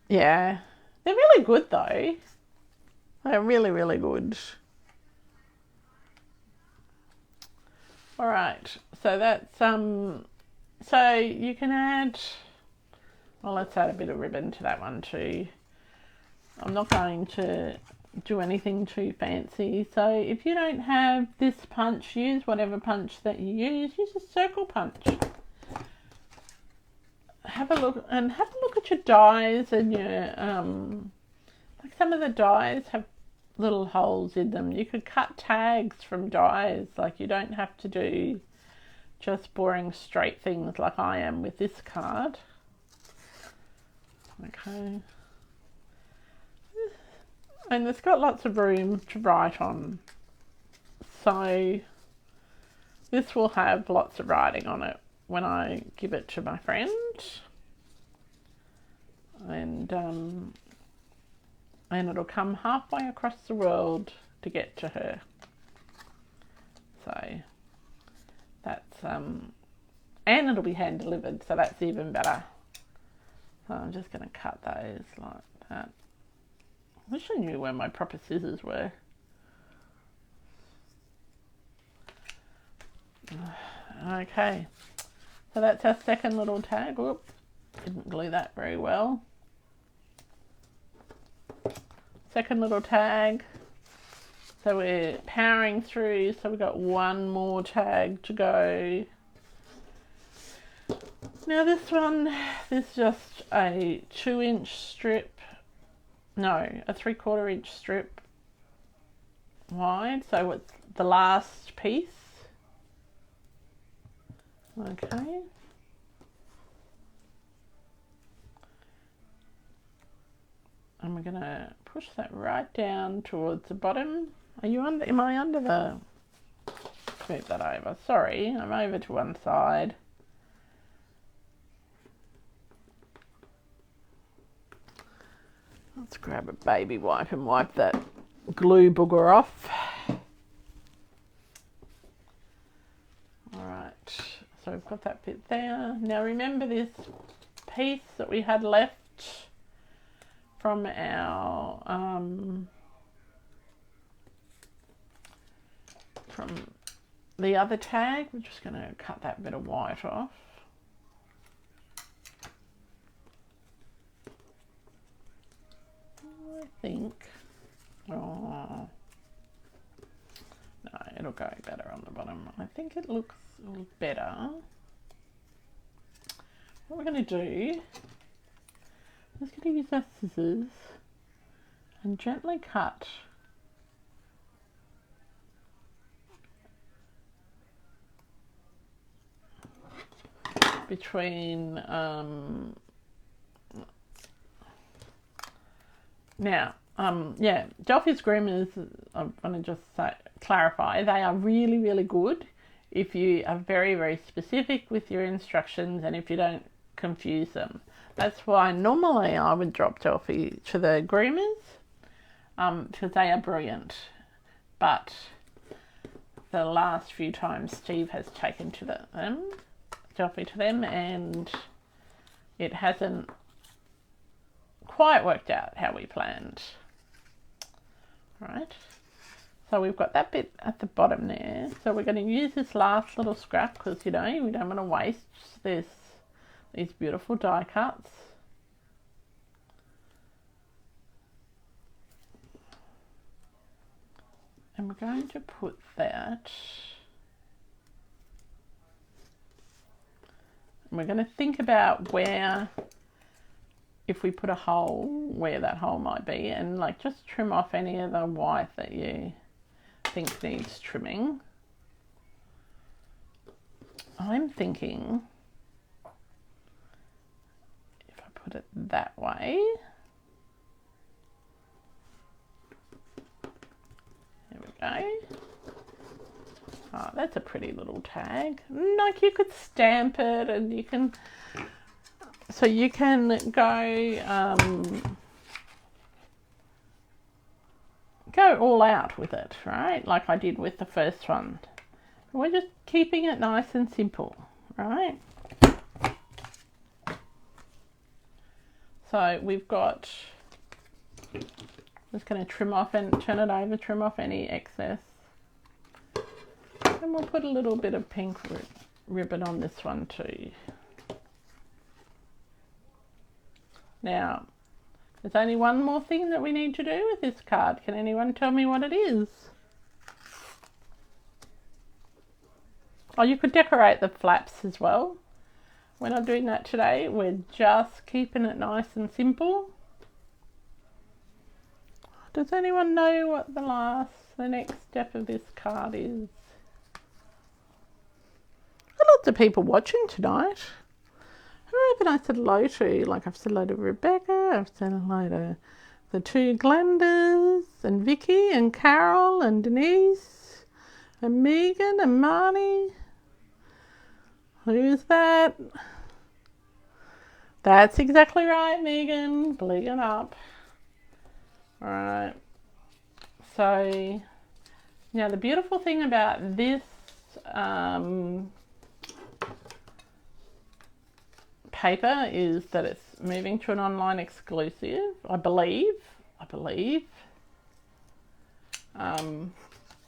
Yeah, they're really good though. They're really, really good. All right, so that's so you can add, well, let's add a bit of ribbon to that one too. I'm not going to do anything too fancy. So if you don't have this punch, use whatever punch that you use. Use a circle punch. Have a look at your dies and your like, some of the dies have little holes in them. You could cut tags from dies. Like, you don't have to do just boring straight things like I am with this card. Okay. And it's got lots of room to write on. So This will have lots of writing on it when I give it to my friend, and it'll come halfway across the world to get to her. So that's and it'll be hand delivered, so that's even better. So I'm just going to cut those like that. I wish I knew where my proper scissors were. Okay, so that's our second little tag. Whoop, didn't glue that very well. Second little tag. So we're powering through, so we've got one more tag to go. Now this one is just a 2-inch strip, no, a 3/4 inch strip wide, so it's the last piece. Okay. And we're going to push that right down towards the bottom. Are you under? Am I under the? Move that over. Sorry, I'm over to one side. Let's grab a baby wipe and wipe that glue booger off. Alright, so we've got that bit there. Now remember this piece that we had left from our from the other tag. We're just going to cut that bit of white off. I think, oh no, it'll go better on the bottom. I think it looks better. What we're going to do, I'm just going to use our scissors and gently cut between yeah, Delphi's Groomers, I want to just clarify, they are really, really good if you are very, very specific with your instructions and if you don't confuse them. That's why normally I would drop Delphi to the Groomers because they are brilliant. But the last few times Steve has taken to Delphi to them, and it hasn't quite worked out how we planned. Right, so we've got that bit at the bottom there, so we're going to use this last little scrap because, you know, we don't want to waste these beautiful die cuts. And we're going to put that, and we're going to think about where, if we put a hole, where that hole might be, and like just trim off any of the white that you think needs trimming. I'm thinking if I put it that way, there we go. Oh, that's a pretty little tag. Like you could stamp it, and you can, so you can go all out with it, right? Like I did with the first one. We're just keeping it nice and simple, right? So we've got, just going to trim off and turn it over, trim off any excess. And we'll put a little bit of pink ribbon on this one too. Now, there's only one more thing that we need to do with this card. Can anyone tell me what it is? Oh, you could decorate the flaps as well. We're not doing that today. We're just keeping it nice and simple. Does anyone know what the next step of this card is? Lots of people watching tonight. Who haven't I said hello to? Like I've said hello to Rebecca, I've said hello to the two Glendas, and Vicky, and Carol, and Denise, And Megan and Marnie. Who's that? That's exactly right, Megan. Bling it up. Alright. So, now the beautiful thing about this paper is that it's moving to an online exclusive, I believe.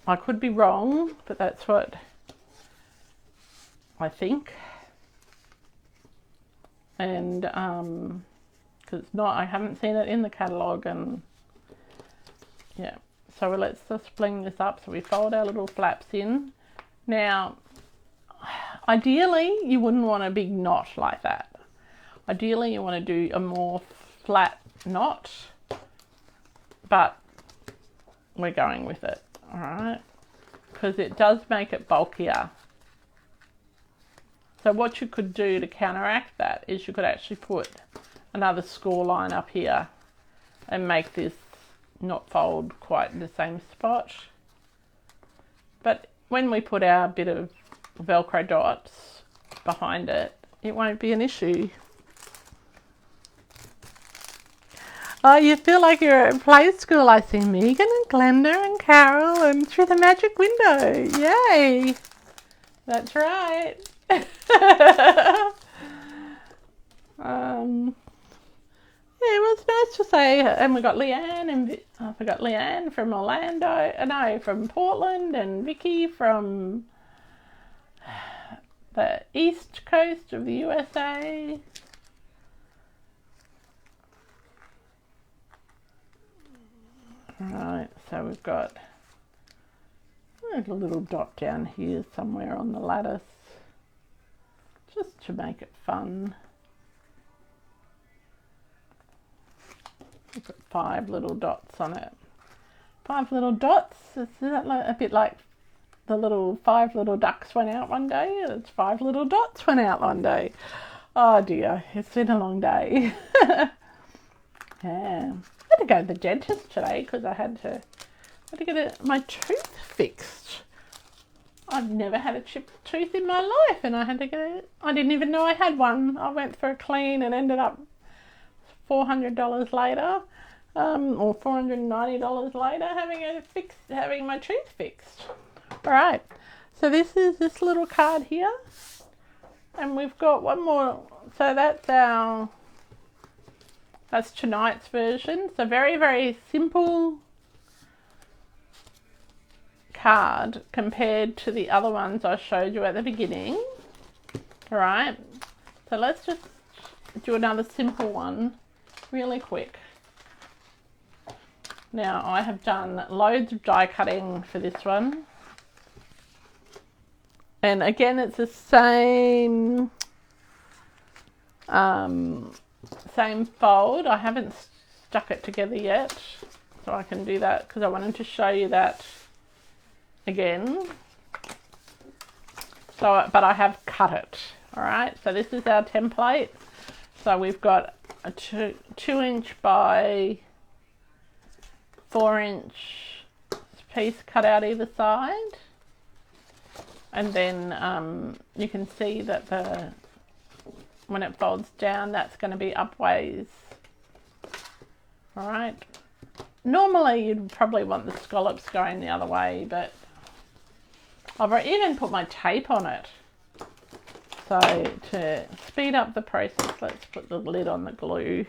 I could be wrong, but that's what I think. And because it's not, I haven't seen it in the catalogue, and yeah. So let's just bling this up. So we fold our little flaps in. Now, ideally, you wouldn't want a big knot like that. Ideally, you want to do a more flat knot, but we're going with it, all right? Because it does make it bulkier. So what you could do to counteract that is you could actually put another score line up here and make this not fold quite in the same spot. But when we put our bit of Velcro dots behind it, it won't be an issue. Oh, you feel like you're at play school. I see Megan and Glenda and Carol and through the magic window. Yay! That's right. Yeah, it was nice to say. And we got Leanne, and I forgot Leanne from Orlando. No, from Portland, and Vicky from the east coast of the USA. Right, so we've got a little dot down here somewhere on the lattice, just to make it fun. We've got 5 little dots on it. 5 little dots, is that a bit like the little 5 little ducks went out one day? It's 5 little dots went out one day. Oh dear, it's been a long day. Yeah. I had to go to the dentist today because I had to get my tooth fixed. I've never had a chipped tooth in my life, and I had to get it. I didn't even know I had one. I went for a clean and ended up $400 later, or $490 later, having my tooth fixed. All right. So this is this little card here, and we've got one more. So that's tonight's version. So very, very simple card compared to the other ones I showed you at the beginning. All right. So let's just do another simple one really quick. Now I have done loads of die cutting for this one. And again, it's the same same fold. I haven't stuck it together yet, so I can do that because I wanted to show you that again. So, but I have cut it. All right, so this is our template. So we've got a 2-inch by 4-inch piece cut out either side, and then you can see that when it folds down, that's going to be upways. All right. Normally, you'd probably want the scallops going the other way, but I've even put my tape on it. So to speed up the process, let's put the lid on the glue.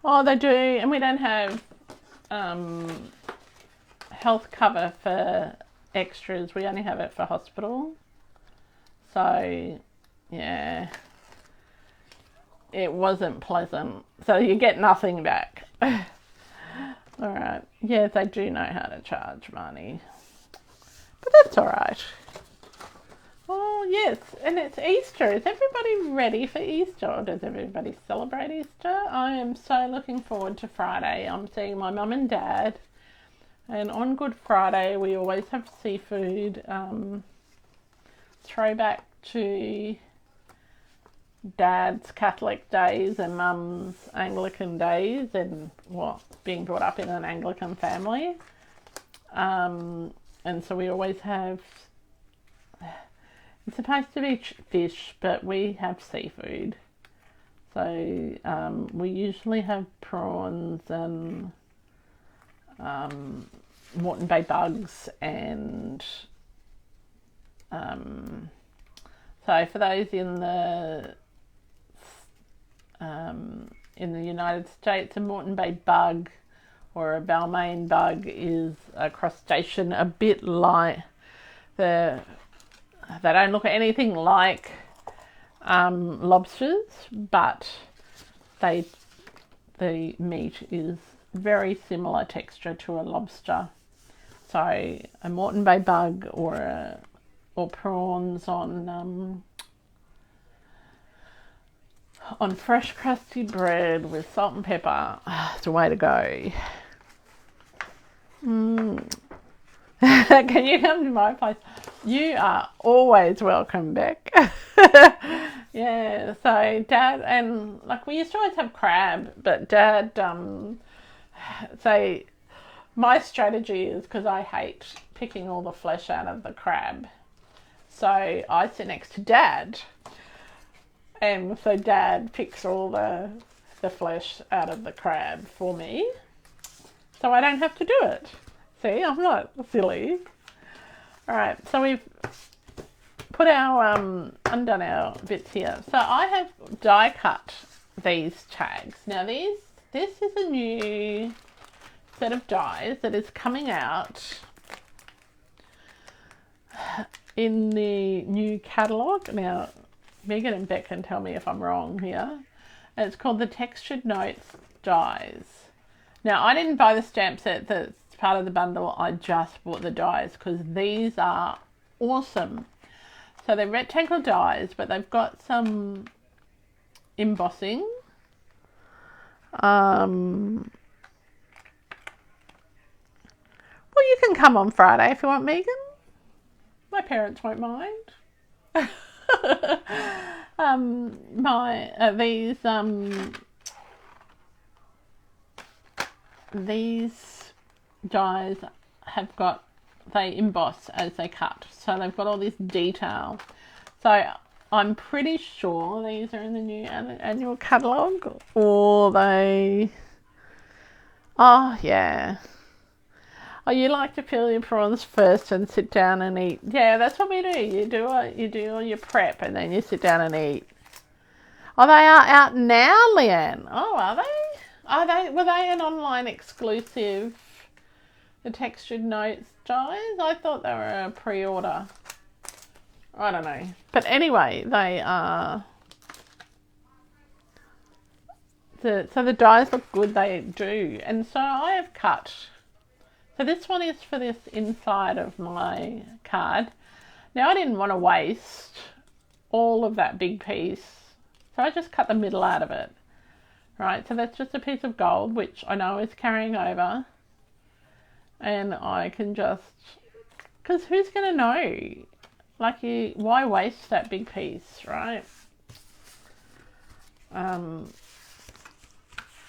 Oh, they do, and we don't have health cover for extras. We only have it for hospital. So, yeah, it wasn't pleasant. So you get nothing back. All right. Yeah, they do know how to charge money. But that's all right. Oh, yes. And it's Easter. Is everybody ready for Easter? Or does everybody celebrate Easter? I am so looking forward to Friday. I'm seeing my mum and dad. And on Good Friday, we always have seafood. Throwback to Dad's Catholic days and Mum's Anglican days, and being brought up in an Anglican family. And so we always have, it's supposed to be fish, but we have seafood. So we usually have prawns and Moreton Bay bugs, and so for those in the United States, a Moreton Bay bug or a Balmain bug is a crustacean, a bit like they don't look anything like lobsters, but the meat is very similar texture to a lobster. So a Moreton Bay bug or prawns on fresh crusty bread with salt and pepper, it's a way to go. Can you come to my place? You are always welcome, Beck. Yeah, so Dad, and like we used to always have crab, but Dad, so my strategy is, because I hate picking all the flesh out of the crab, so I sit next to Dad, and so Dad picks all the flesh out of the crab for me, so I don't have to do it. See, I'm not silly. All right, so we've put our undone our bits here. So I have die cut these tags. Now this is a new set of dies that is coming out in the new catalogue. Now Megan and Beck can tell me if I'm wrong here. And it's called the Textured Notes dies. Now I didn't buy the stamp set that's part of the bundle, I just bought the dies because these are awesome. So they're rectangle dies, but they've got some embossing. Well, you can come on Friday if you want, Megan. My parents won't mind. These dies have got, they emboss as they cut, so they've got all this detail. So I'm pretty sure these are in the new annual catalogue, or they, oh yeah, oh, you like to peel your prawns first and sit down and eat. Yeah, that's what we do. You do all your prep and then you sit down and eat. Oh, they are out now, Leanne. Oh, are they? Were they an online exclusive? The Textured Notes dies? I thought they were a pre-order. I don't know. But anyway, they are... So the dies look good, they do. And so I have cut... So this one is for this inside of my card. Now I didn't want to waste all of that big piece, so I just cut the middle out of it. Right, so that's just a piece of gold, which I know is carrying over. And I can just, because who's going to know? Like, why waste that big piece, right?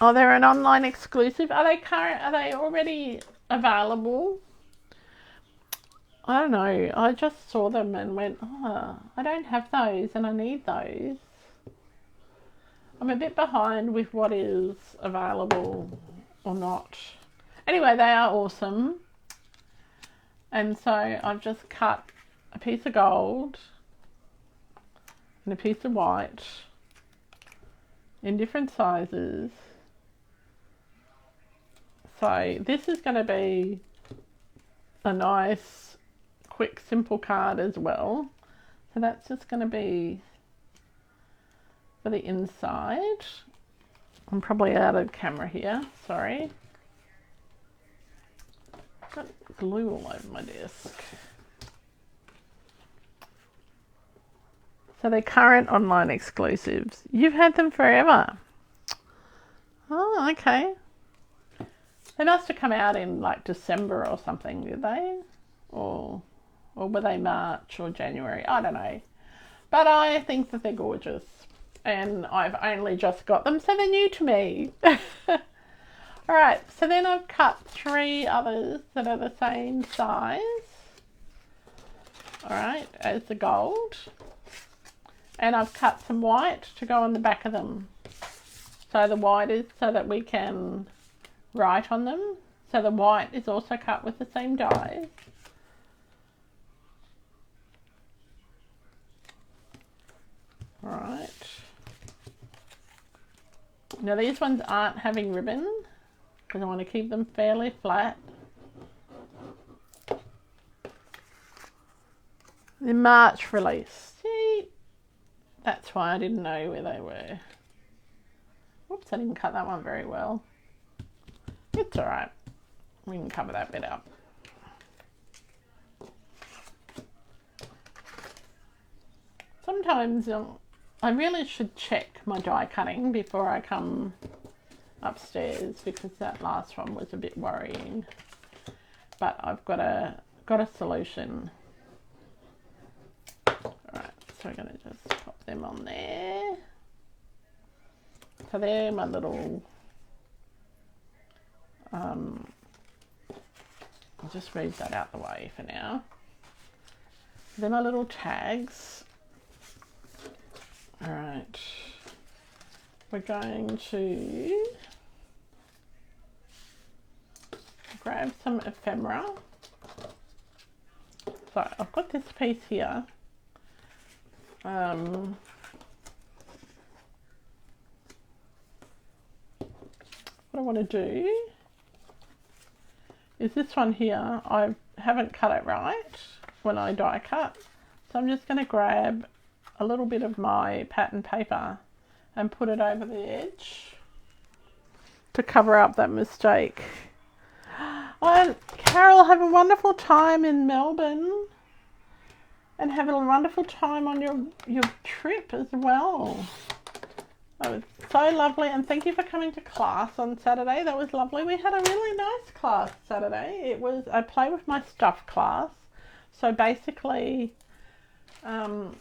Oh, they're an online exclusive. Are they current? Are they already available? I don't know. I just saw them and went, oh, I don't have those and I need those. I'm a bit behind with what is available or not. Anyway, they are awesome. And so I've just cut a piece of gold and a piece of white in different sizes. So this is going to be a nice, quick, simple card as well. So that's just going to be for the inside. I'm probably out of camera here, sorry. Got glue all over my desk. So they're current online exclusives. You've had them forever. Oh, okay. They must have come out in like December or something, did they? Or were they March or January? I don't know. But I think that they're gorgeous. And I've only just got them, so they're new to me. Alright, so then I've cut 3 others that are the same size. Alright, as the gold. And I've cut some white to go on the back of them. So the white is so that we can write on them. So the white is also cut with the same die. Alright. Now these ones aren't having ribbon because I want to keep them fairly flat. The March release. See, that's why I didn't know where they were. Whoops, I didn't cut that one very well. It's alright. We can cover that bit up. Sometimes I really should check my die cutting before I come upstairs because that last one was a bit worrying. But I've got a solution. Alright, so we're going to just pop them on there. So they're my little, I'll just move that out the way for now. They're my little tags. Alright, we're going to grab some ephemera. So I've got this piece here. What I want to do is this one here, I haven't cut it right when I die cut. So I'm just going to grab a little bit of my pattern paper and put it over the edge to cover up that mistake. Oh, Carol, have a wonderful time in Melbourne and have a wonderful time on your trip as well. That was so lovely, and thank you for coming to class on Saturday. That was lovely. We had a really nice class Saturday. It was a play with my stuff class. So basically, people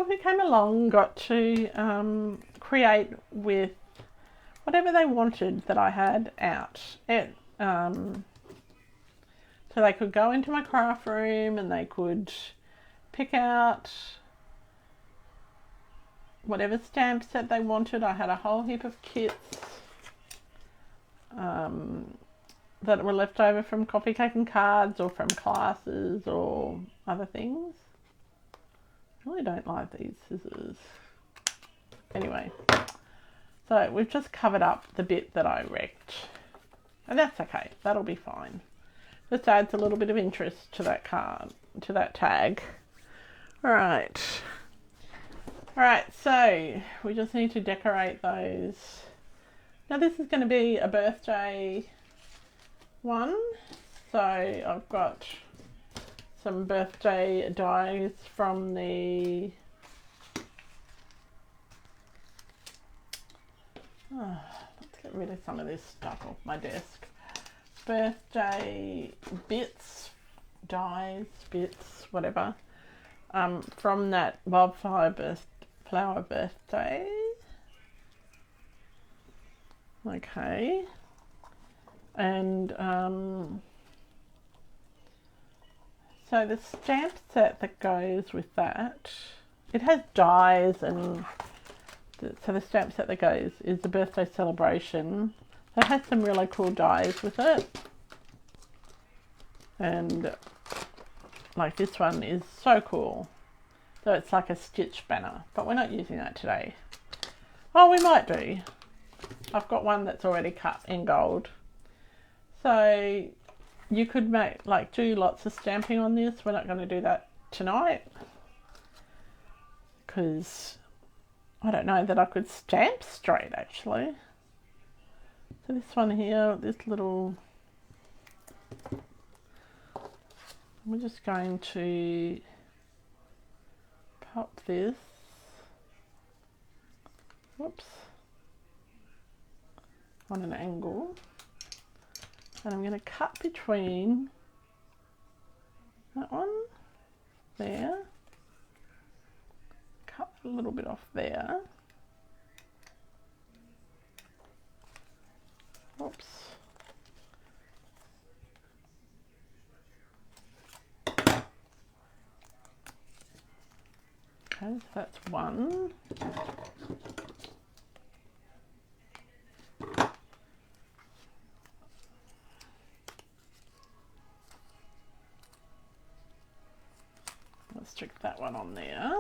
who came along got to create with whatever they wanted that I had out. So they could go into my craft room and they could pick out whatever stamp set they wanted. I had a whole heap of kits that were left over from coffee cake and cards or from classes or other things. I really don't like these scissors. Anyway, so we've just covered up the bit that I wrecked. And that's okay, that'll be fine. Just adds a little bit of interest to that card, to that tag. Alright. Alright, so we just need to decorate those. Now this is going to be a birthday one. So I've got some birthday dies from the let's get rid of some of this stuff off my desk. Birthday bits, dies, bits, whatever, from that wildflower flower birthday. Okay, and so the stamp set that goes with that, it has dies, and so the stamp set that goes is the birthday celebration. It has some really cool dies with it, and like this one is so cool. So it's like a stitch banner, but we're not using that today. Oh, we might do. I've got one that's already cut in gold. So you could do lots of stamping on this. We're not going to do that tonight because I don't know that I could stamp straight actually. So this one here, this little, we're just going to pop this, whoops, on an angle, and I'm going to cut between that one there, cut a little bit off there, one. Let's stick that one on there.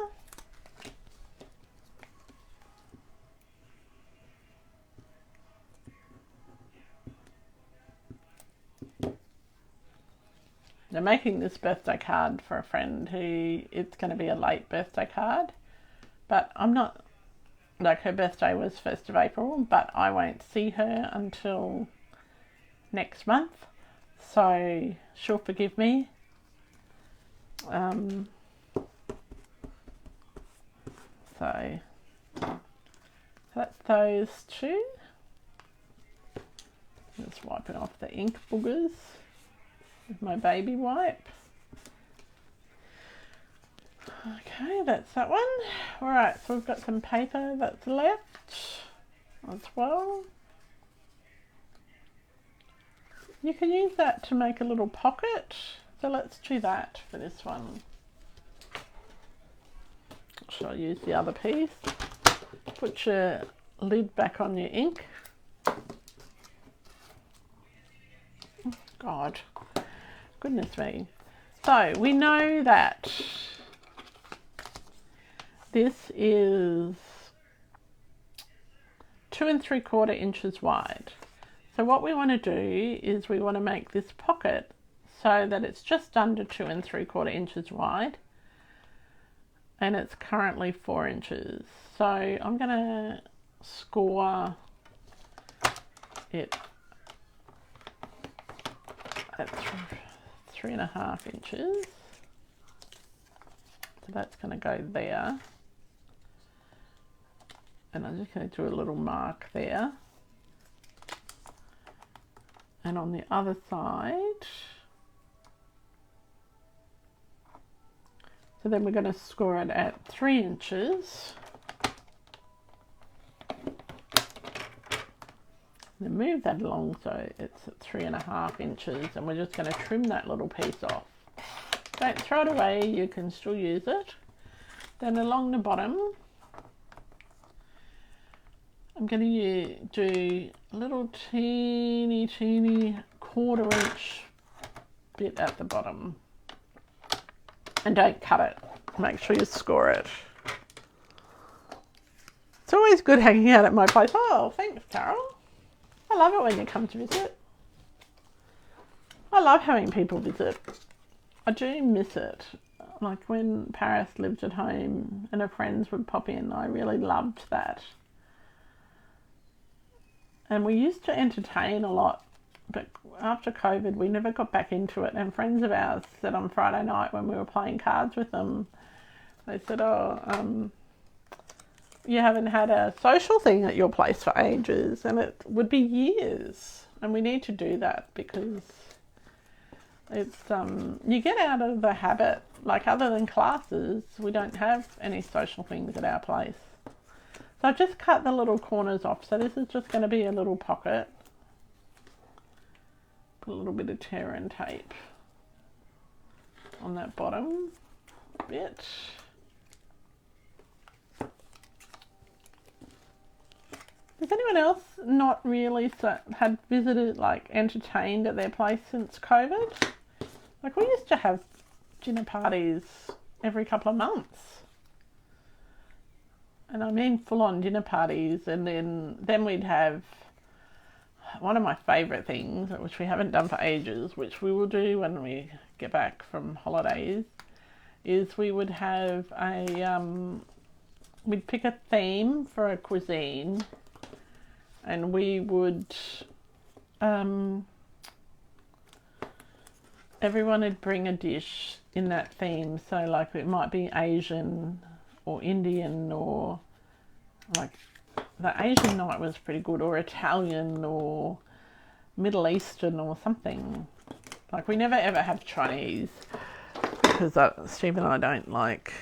I'm making this birthday card for a friend who, it's going to be a late birthday card, but I'm not, like, her birthday was 1st of April, but I won't see her until next month, so she'll forgive me. So that's those two. Just wiping off the ink boogers with my baby wipe. Okay, that's that one. Alright, so we've got some paper that's left as well. You can use that to make a little pocket, so let's do that for this one. Shall I use the other piece? Put your lid back on your ink. God, goodness me. So we know that this is 2 3/4 inches wide. So what we want to do is we want to make this pocket so that it's just under 2 3/4 inches wide, and it's currently 4 inches. So I'm going to score it at 3.5 inches. So that's going to go there. And I'm just going to do a little mark there. And on the other side, so then we're going to score it at 3 inches. Then move that along so it's at 3.5 inches, and we're just going to trim that little piece off. Don't throw it away, you can still use it. Then along the bottom, I'm going to do a little teeny 1/4 inch bit at the bottom. And don't cut it, make sure you score it. It's always good hanging out at my place. Oh, thanks, Carol. I love it when you come to visit. I love having people visit. I do miss it. Like when Paris lived at home and her friends would pop in, I really loved that. And we used to entertain a lot, but after COVID we never got back into it. And friends of ours said on Friday night when we were playing cards with them, they said, you haven't had a social thing at your place for ages, and it would be years. And we need to do that because it's you get out of the habit. Like, other than classes, we don't have any social things at our place. So I've just cut the little corners off. So this is just going to be a little pocket. Put a little bit of tear and tape on that bottom bit. Has anyone else not really had visited, like entertained at their place since COVID? Like, we used to have dinner parties every couple of months. And I mean full-on dinner parties, and then we'd have one of my favourite things, which we haven't done for ages, which we will do when we get back from holidays, is we would have we'd pick a theme for a cuisine, and we would, everyone would bring a dish in that theme. So like it might be Asian or Indian, or like the Asian night was pretty good, or Italian or Middle Eastern or something. Like, we never ever have Chinese because Steve and I don't like.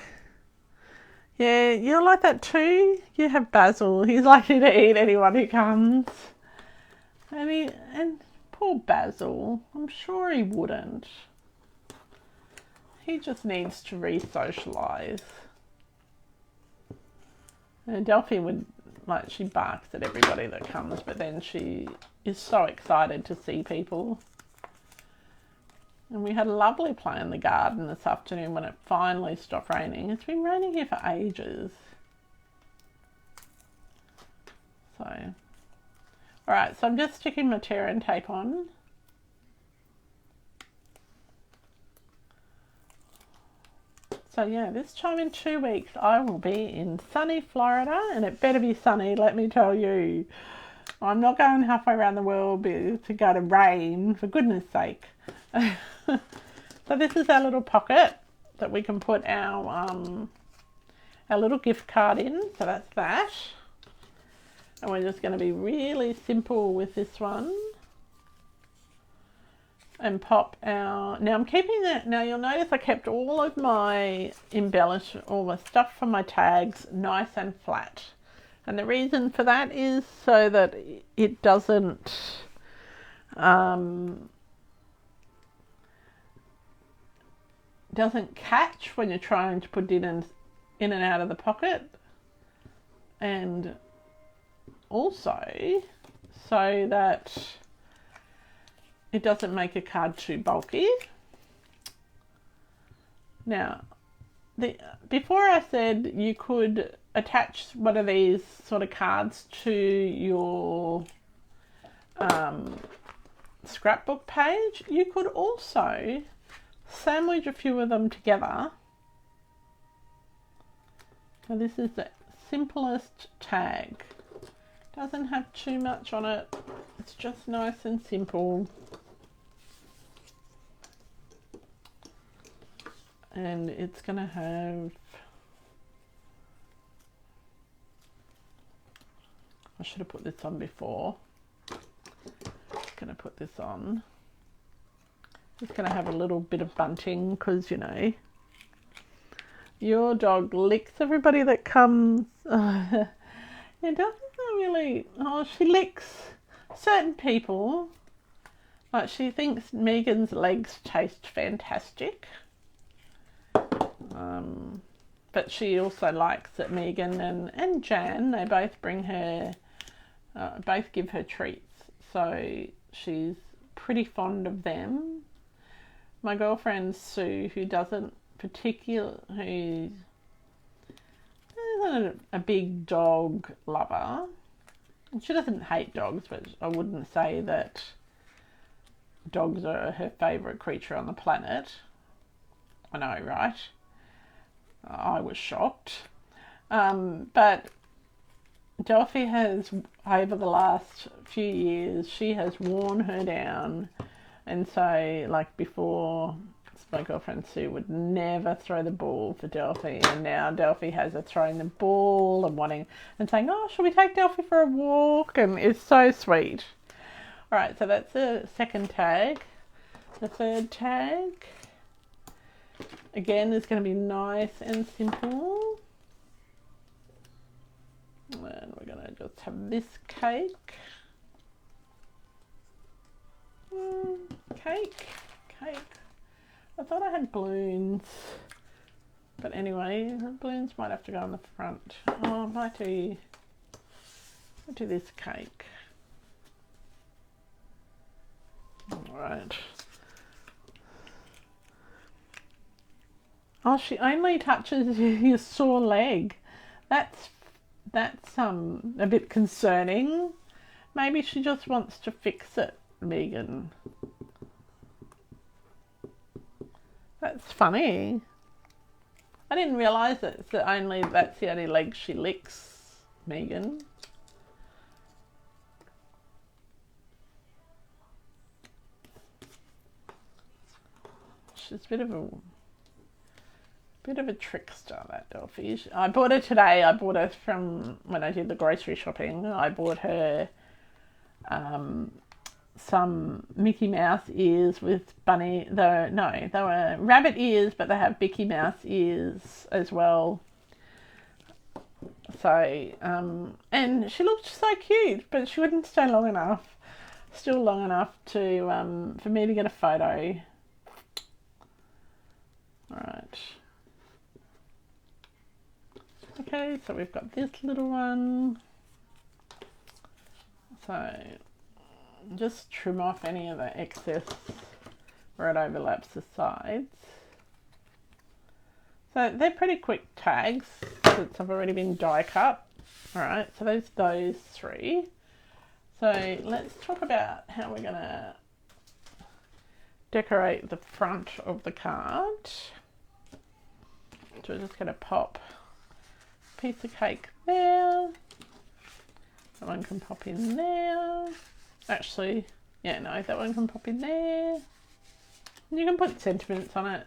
Yeah, you're like that too. You have Basil. He's likely to eat anyone who comes. And poor Basil, I'm sure he wouldn't. He just needs to re-socialise. Delphi would, like, she barks at everybody that comes, but then she is so excited to see people. And we had a lovely play in the garden this afternoon when it finally stopped raining. It's been raining here for ages. So, alright, so I'm just sticking my tear and tape on. So yeah, this time in 2 weeks I will be in sunny Florida, and it better be sunny, let me tell you. I'm not going halfway around the world to go to rain, for goodness sake. So this is our little pocket that we can put our little gift card in. So that's that. And we're just going to be really simple with this one. And pop our... Now I'm keeping that... Now you'll notice I kept all of my all the stuff from my tags nice and flat. And the reason for that is so that it doesn't... doesn't catch when you're trying to put it in and out of the pocket, and also so that it doesn't make a card too bulky. Now, before I said you could attach one of these sort of cards to your scrapbook page, you could also sandwich a few of them together. So this is the simplest tag. Doesn't have too much on it. It's just nice and simple. And it's going to have... I should have put this on before. Just going to put this on. Just going to have a little bit of bunting because, you know, your dog licks everybody that comes. It doesn't really... Oh, she licks certain people. Like, she thinks Megan's legs taste fantastic. But she also likes that Megan and Jan, they both bring her... both give her treats. So she's pretty fond of them. My girlfriend Sue, who isn't a big dog lover. She doesn't hate dogs, but I wouldn't say that dogs are her favourite creature on the planet. I know, right? I was shocked. But Delphi has, over the last few years, she has worn her down. And so, like before, my girlfriend Sue would never throw the ball for Delphi. And now Delphi has her throwing the ball and saying, oh, shall we take Delphi for a walk? And it's so sweet. All right, so that's the second tag. The third tag, again, is going to be nice and simple. And we're going to just have this cake. Cake. I thought I had balloons, but anyway, the balloons might have to go on the front. Oh, I might do this cake. All right. Oh, she only touches your sore leg. That's a bit concerning. Maybe she just wants to fix it, Megan. That's funny. I didn't realise that's the only leg she licks, Megan. She's a bit of a trickster, that Delphi. I bought her today. I bought her from when I did the grocery shopping. I bought her some Mickey Mouse ears with bunny. They were rabbit ears, but they have Mickey Mouse ears as well. So, and she looked so cute, but she wouldn't stay long enough to for me to get a photo. All right. Okay, so we've got this little one. So just trim off any of the excess where it overlaps the sides. So they're pretty quick tags since I've already been die cut. Alright, so there's those three. So let's talk about how we're going to decorate the front of the card. So we're just going to pop a piece of cake there. That one can pop in there. Actually, yeah, no, that one can pop in there. You can put sentiments on it.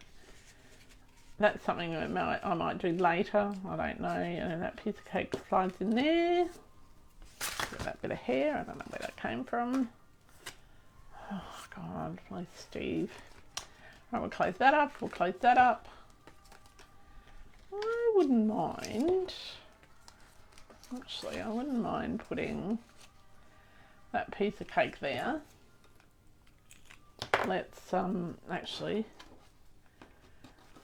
That's something that I might do later. I don't know. And that piece of cake slides in there. Got that bit of hair. I don't know where that came from. Oh, God, please, Steve. Right, we'll close that up. We'll close that up. I wouldn't mind. Actually, I wouldn't mind putting that piece of cake there. Let's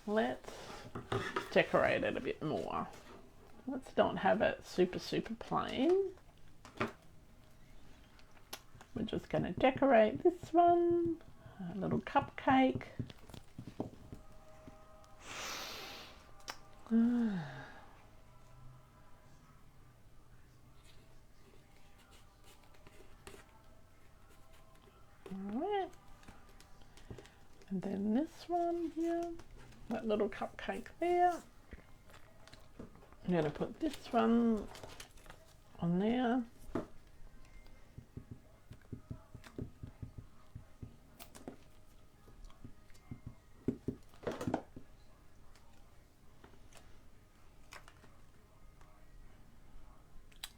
let's decorate it a bit more. Let's not have it super plain. We're just going to decorate this one, a little cupcake. Alright, and then this one here, that little cupcake there. I'm going to put this one on there.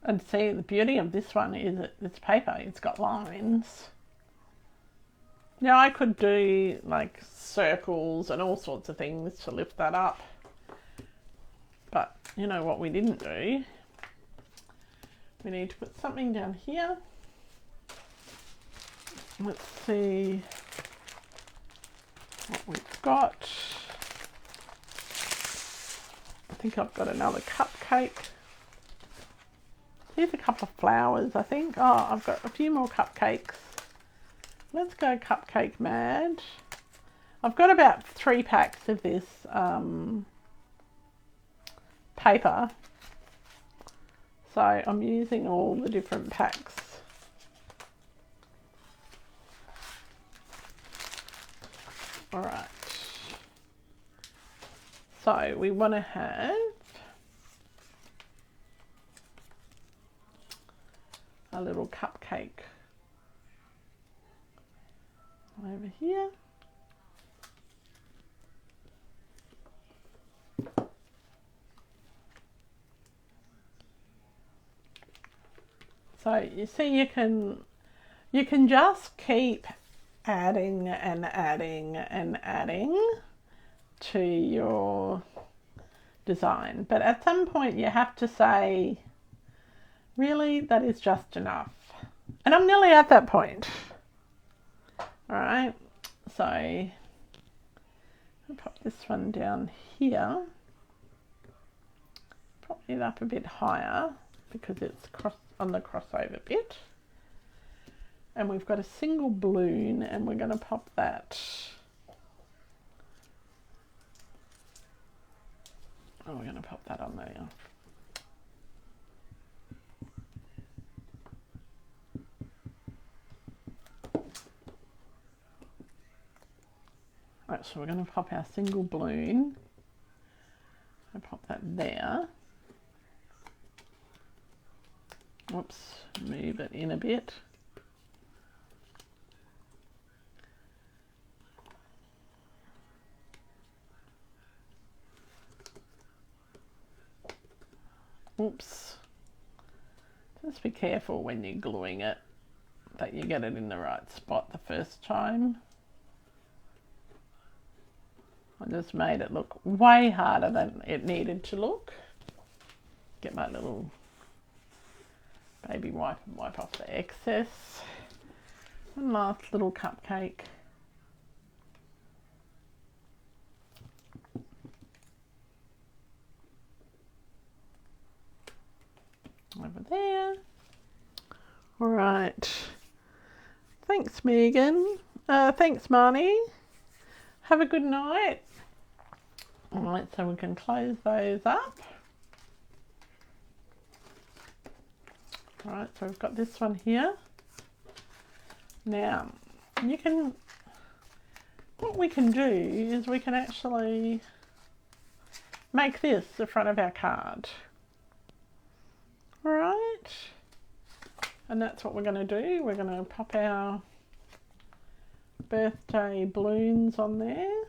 And see, the beauty of this one is it's paper, it's got lines. Now I could do like circles and all sorts of things to lift that up. But you know what we didn't do? We need to put something down here. Let's see what we've got. I think I've got another cupcake. Here's a couple of flowers, I think. Oh, I've got a few more cupcakes. Let's go cupcake mad. I've got about 3 packs of this paper. So I'm using all the different packs. All right. So we want to have a little cupcake over here. So you see, you can just keep adding and adding and adding to your design, but at some point you have to say, really, that is just enough. And I'm nearly at that point. All right, so I'll pop this one down here, pop it up a bit higher because it's on the crossover bit. And we've got a single balloon and we're going to pop that. Oh, we're going to pop that on there. Right, so we're going to pop our single balloon. I'll pop that there. Whoops, move it in a bit. Oops. Just be careful when you're gluing it that you get it in the right spot the first time. I just made it look way harder than it needed to look. Get my little baby wipe and wipe off the excess. One last little cupcake. over there. All right. Thanks, Megan. Thanks, Marnie. Have a good night. All right, so we can close those up. All right, so we've got this one here. Now, what we can do is we can actually make this the front of our card. All right, and that's what we're going to do. We're going to pop our birthday balloons on there.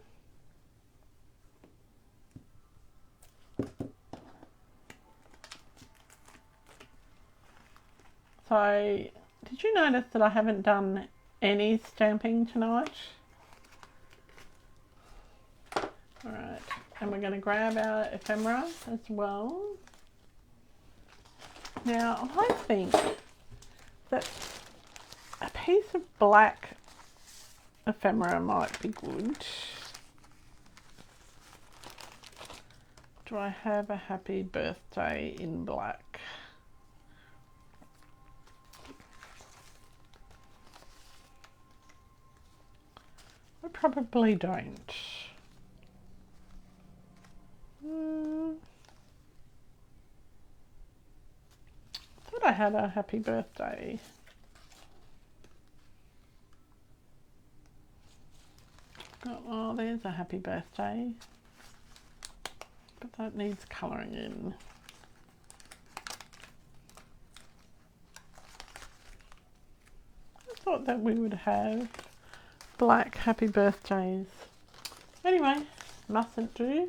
So, did you notice that I haven't done any stamping tonight? Alright, and we're going to grab our ephemera as well. Now, I think that a piece of black ephemera might be good. Do I have a happy birthday in black? I probably don't. I thought I had a happy birthday. Oh, there's a happy birthday. But that needs colouring in. I thought that we would have black happy birthdays. Anyway, mustn't do.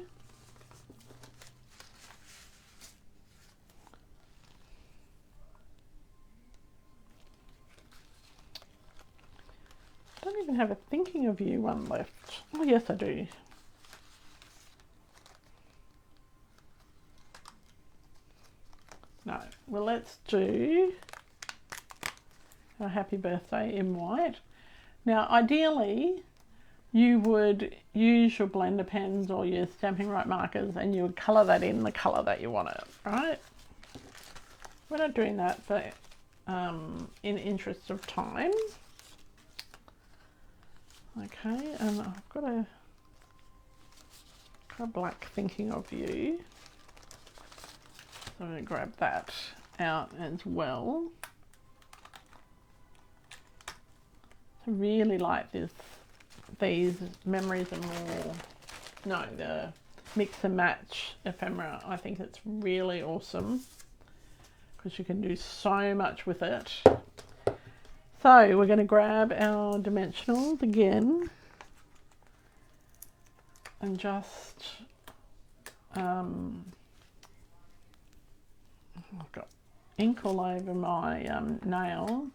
I don't even have a thinking of you one left. Oh yes, I do. No, well let's do a happy birthday in white. Now ideally you would use your blender pens or your Stampin' Right markers and you would colour that in the colour that you want it, right? We're not doing that for in interest of time. Okay, and I've got a black thinking of you. So I'm going to grab that out as well. I really like this. These memories are more, no, the mix and match ephemera. I think it's really awesome because you can do so much with it. So we're going to grab our dimensionals again and just I've got ink all over my nail.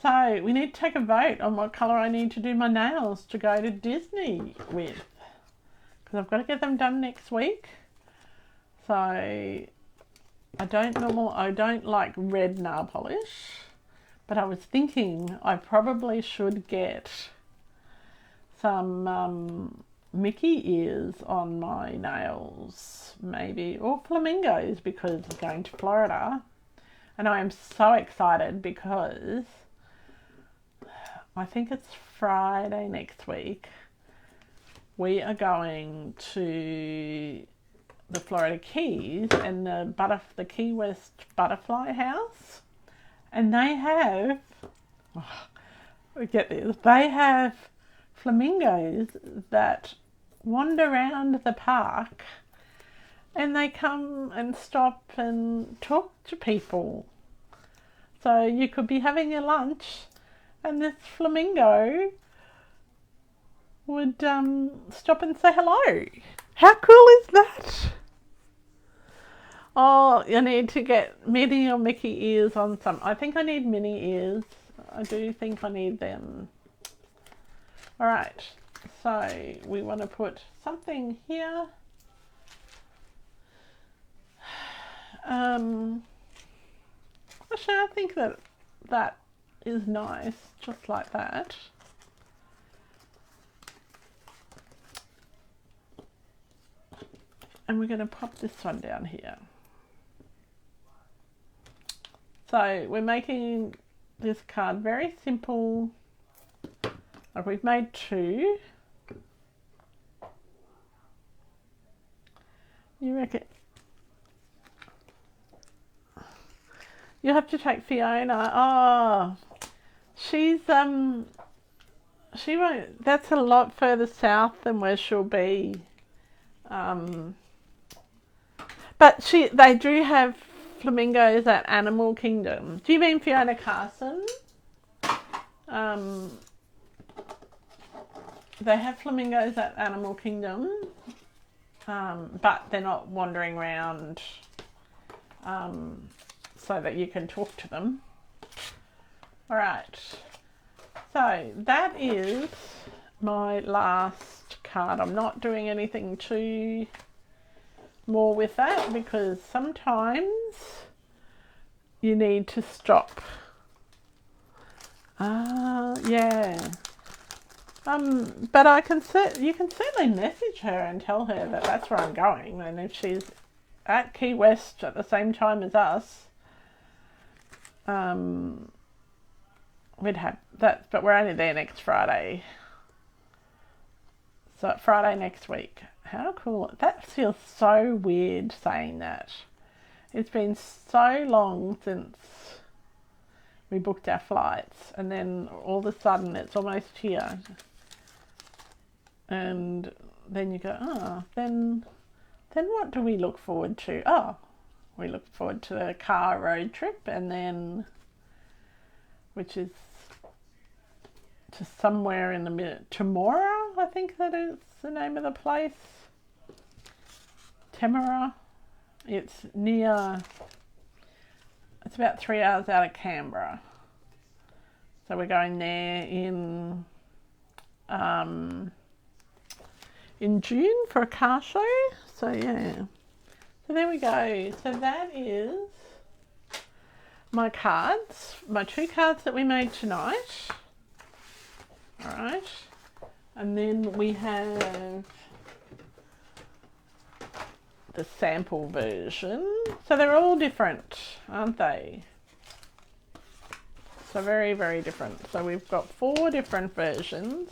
So we need to take a vote on what colour I need to do my nails to go to Disney with, because I've got to get them done next week. So I don't like red nail polish, but I was thinking I probably should get some Mickey ears on my nails, maybe, or flamingos, because I'm going to Florida. And I am so excited because I think it's Friday next week. We are going to the Florida Keys and the Key West Butterfly House, and they have, get this, they have flamingos that wander around the park and they come and stop and talk to people. So you could be having your lunch and this flamingo would stop and say hello. How cool is that? Oh, you need to get Minnie or Mickey ears on some. I think I need Minnie ears. I do think I need them. All right, so we want to put something here. Actually, I think that is nice, just like that. And we're going to pop this one down here. So we're making this card very simple. Like we've made 2. You reckon? You have to take Fiona. Oh, she's she won't. That's a lot further south than where she'll be. But they do have flamingos at Animal Kingdom. Do you mean Fiona Carson? They have flamingos at Animal Kingdom, but they're not wandering around so that you can talk to them. All right, so that is my last card. I'm not doing anything too more with that because sometimes you need to stop. Yeah. But you can certainly message her and tell her that that's where I'm going, and if she's at Key West at the same time as us, we'd have that. But we're only there next Friday, so Friday next week. How cool! That feels so weird saying that. It's been so long since we booked our flights, and then all of a sudden it's almost here. And then you go, then what do we look forward to? Oh, we look forward to the car road trip, and then, which is to somewhere in the middle, Temora, I think that is the name of the place. Temora. It's about 3 hours out of Canberra. So we're going there in June for a car show. So yeah. So there we go. So that is my cards, my 2 cards that we made tonight. All right. And then we have the sample version. So they're all different, aren't they? So very, very different. So we've got 4 different versions.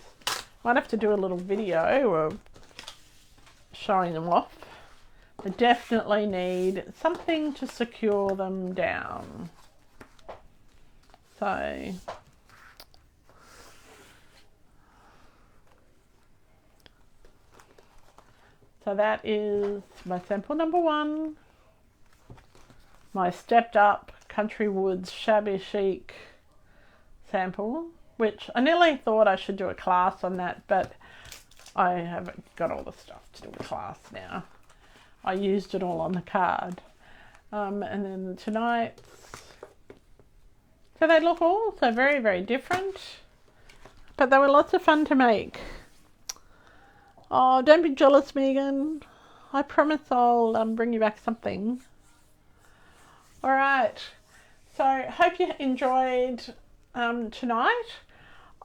Might have to do a little video of showing them off. They definitely need something to secure them down. So that is my sample number 1. My stepped up Country Woods Shabby Chic sample, which I nearly thought I should do a class on that, but I haven't got all the stuff to do a class now. I used it all on the card. And then tonight's, so they look all so very, very different, but they were lots of fun to make. Oh, don't be jealous, Megan. I promise I'll bring you back something. All right. So hope you enjoyed tonight.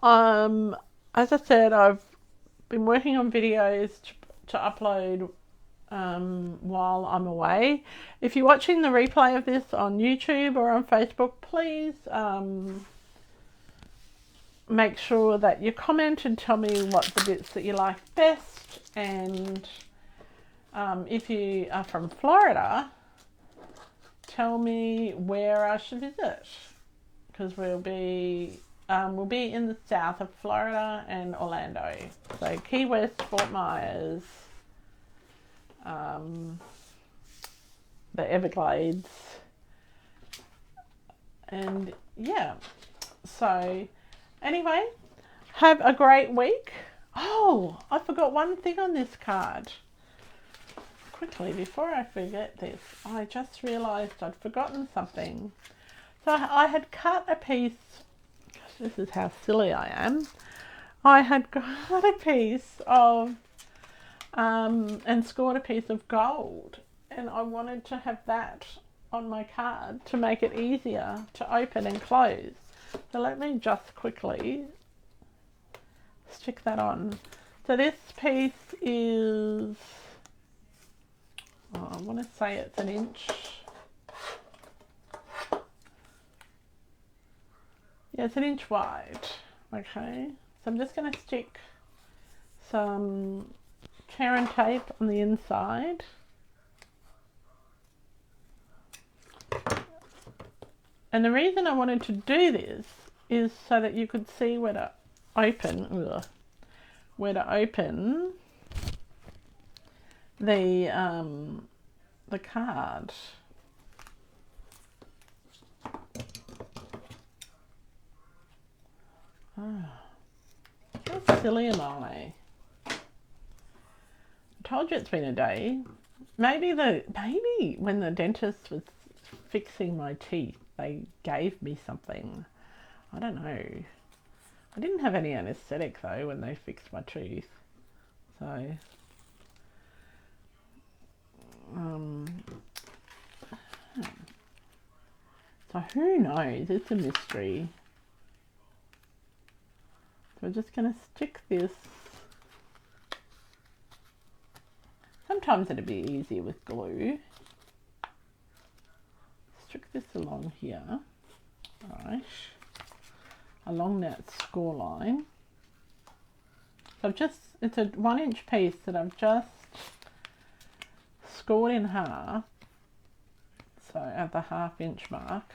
As I said, I've been working on videos to upload while I'm away. If you're watching the replay of this on YouTube or on Facebook, please make sure that you comment and tell me what the bits that you like best. And if you are from Florida, tell me where I should visit, because we'll be in the south of Florida and Orlando. So Key West, Fort Myers, the Everglades, and yeah. So anyway, have a great week. Oh, I forgot one thing on this card. Quickly, before I forget this, I just realised I'd forgotten something. So I had cut a piece, gosh, this is how silly I am. I had cut a piece of, and scored a piece of gold, and I wanted to have that on my card to make it easier to open and close. So let me just quickly stick that on. So this piece is, I want to say it's 1 inch. Yeah, it's 1 inch wide. Okay, so I'm just going to stick some tear and tape on the inside. And the reason I wanted to do this is so that you could see where to open the card. Oh, how silly am I? I told you it's been a day. Maybe when the dentist was fixing my teeth, they gave me something. I don't know. I didn't have any anaesthetic though when they fixed my tooth. So so who knows? It's a mystery. So we're just going to stick this. Sometimes it'd be easier with glue. Stick this along here, right, along that score line. So it's a 1 inch piece that I've just scored in half, so at the 1/2 inch mark.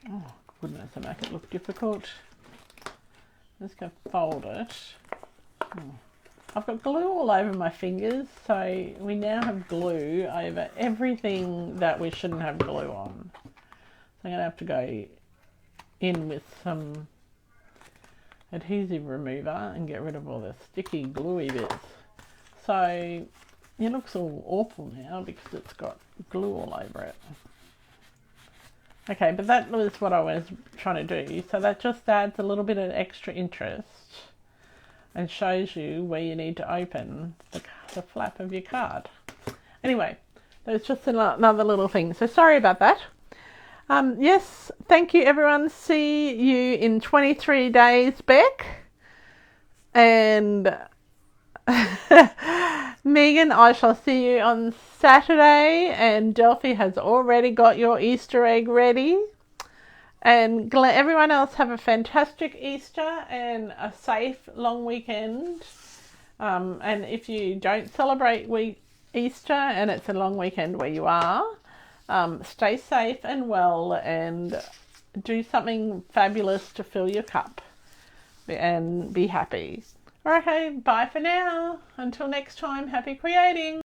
Oh goodness, I make it look difficult. Just go fold it. I've got glue all over my fingers, so we now have glue over everything that we shouldn't have glue on. So I'm going to have to go in with some adhesive remover and get rid of all the sticky gluey bits. So it looks all awful now because it's got glue all over it. Okay, but that was what I was trying to do. So that just adds a little bit of extra interest and shows you where you need to open the flap of your card. Anyway, there's just another little thing. So sorry about that. Yes, thank you everyone. See you in 23 days, Beck. And Megan, I shall see you on Saturday, and Delphi has already got your Easter egg ready. And everyone else have a fantastic Easter and a safe long weekend. And if you don't celebrate Easter and it's a long weekend where you are, stay safe and well and do something fabulous to fill your cup and be happy. Okay, bye for now. Until next time, happy creating.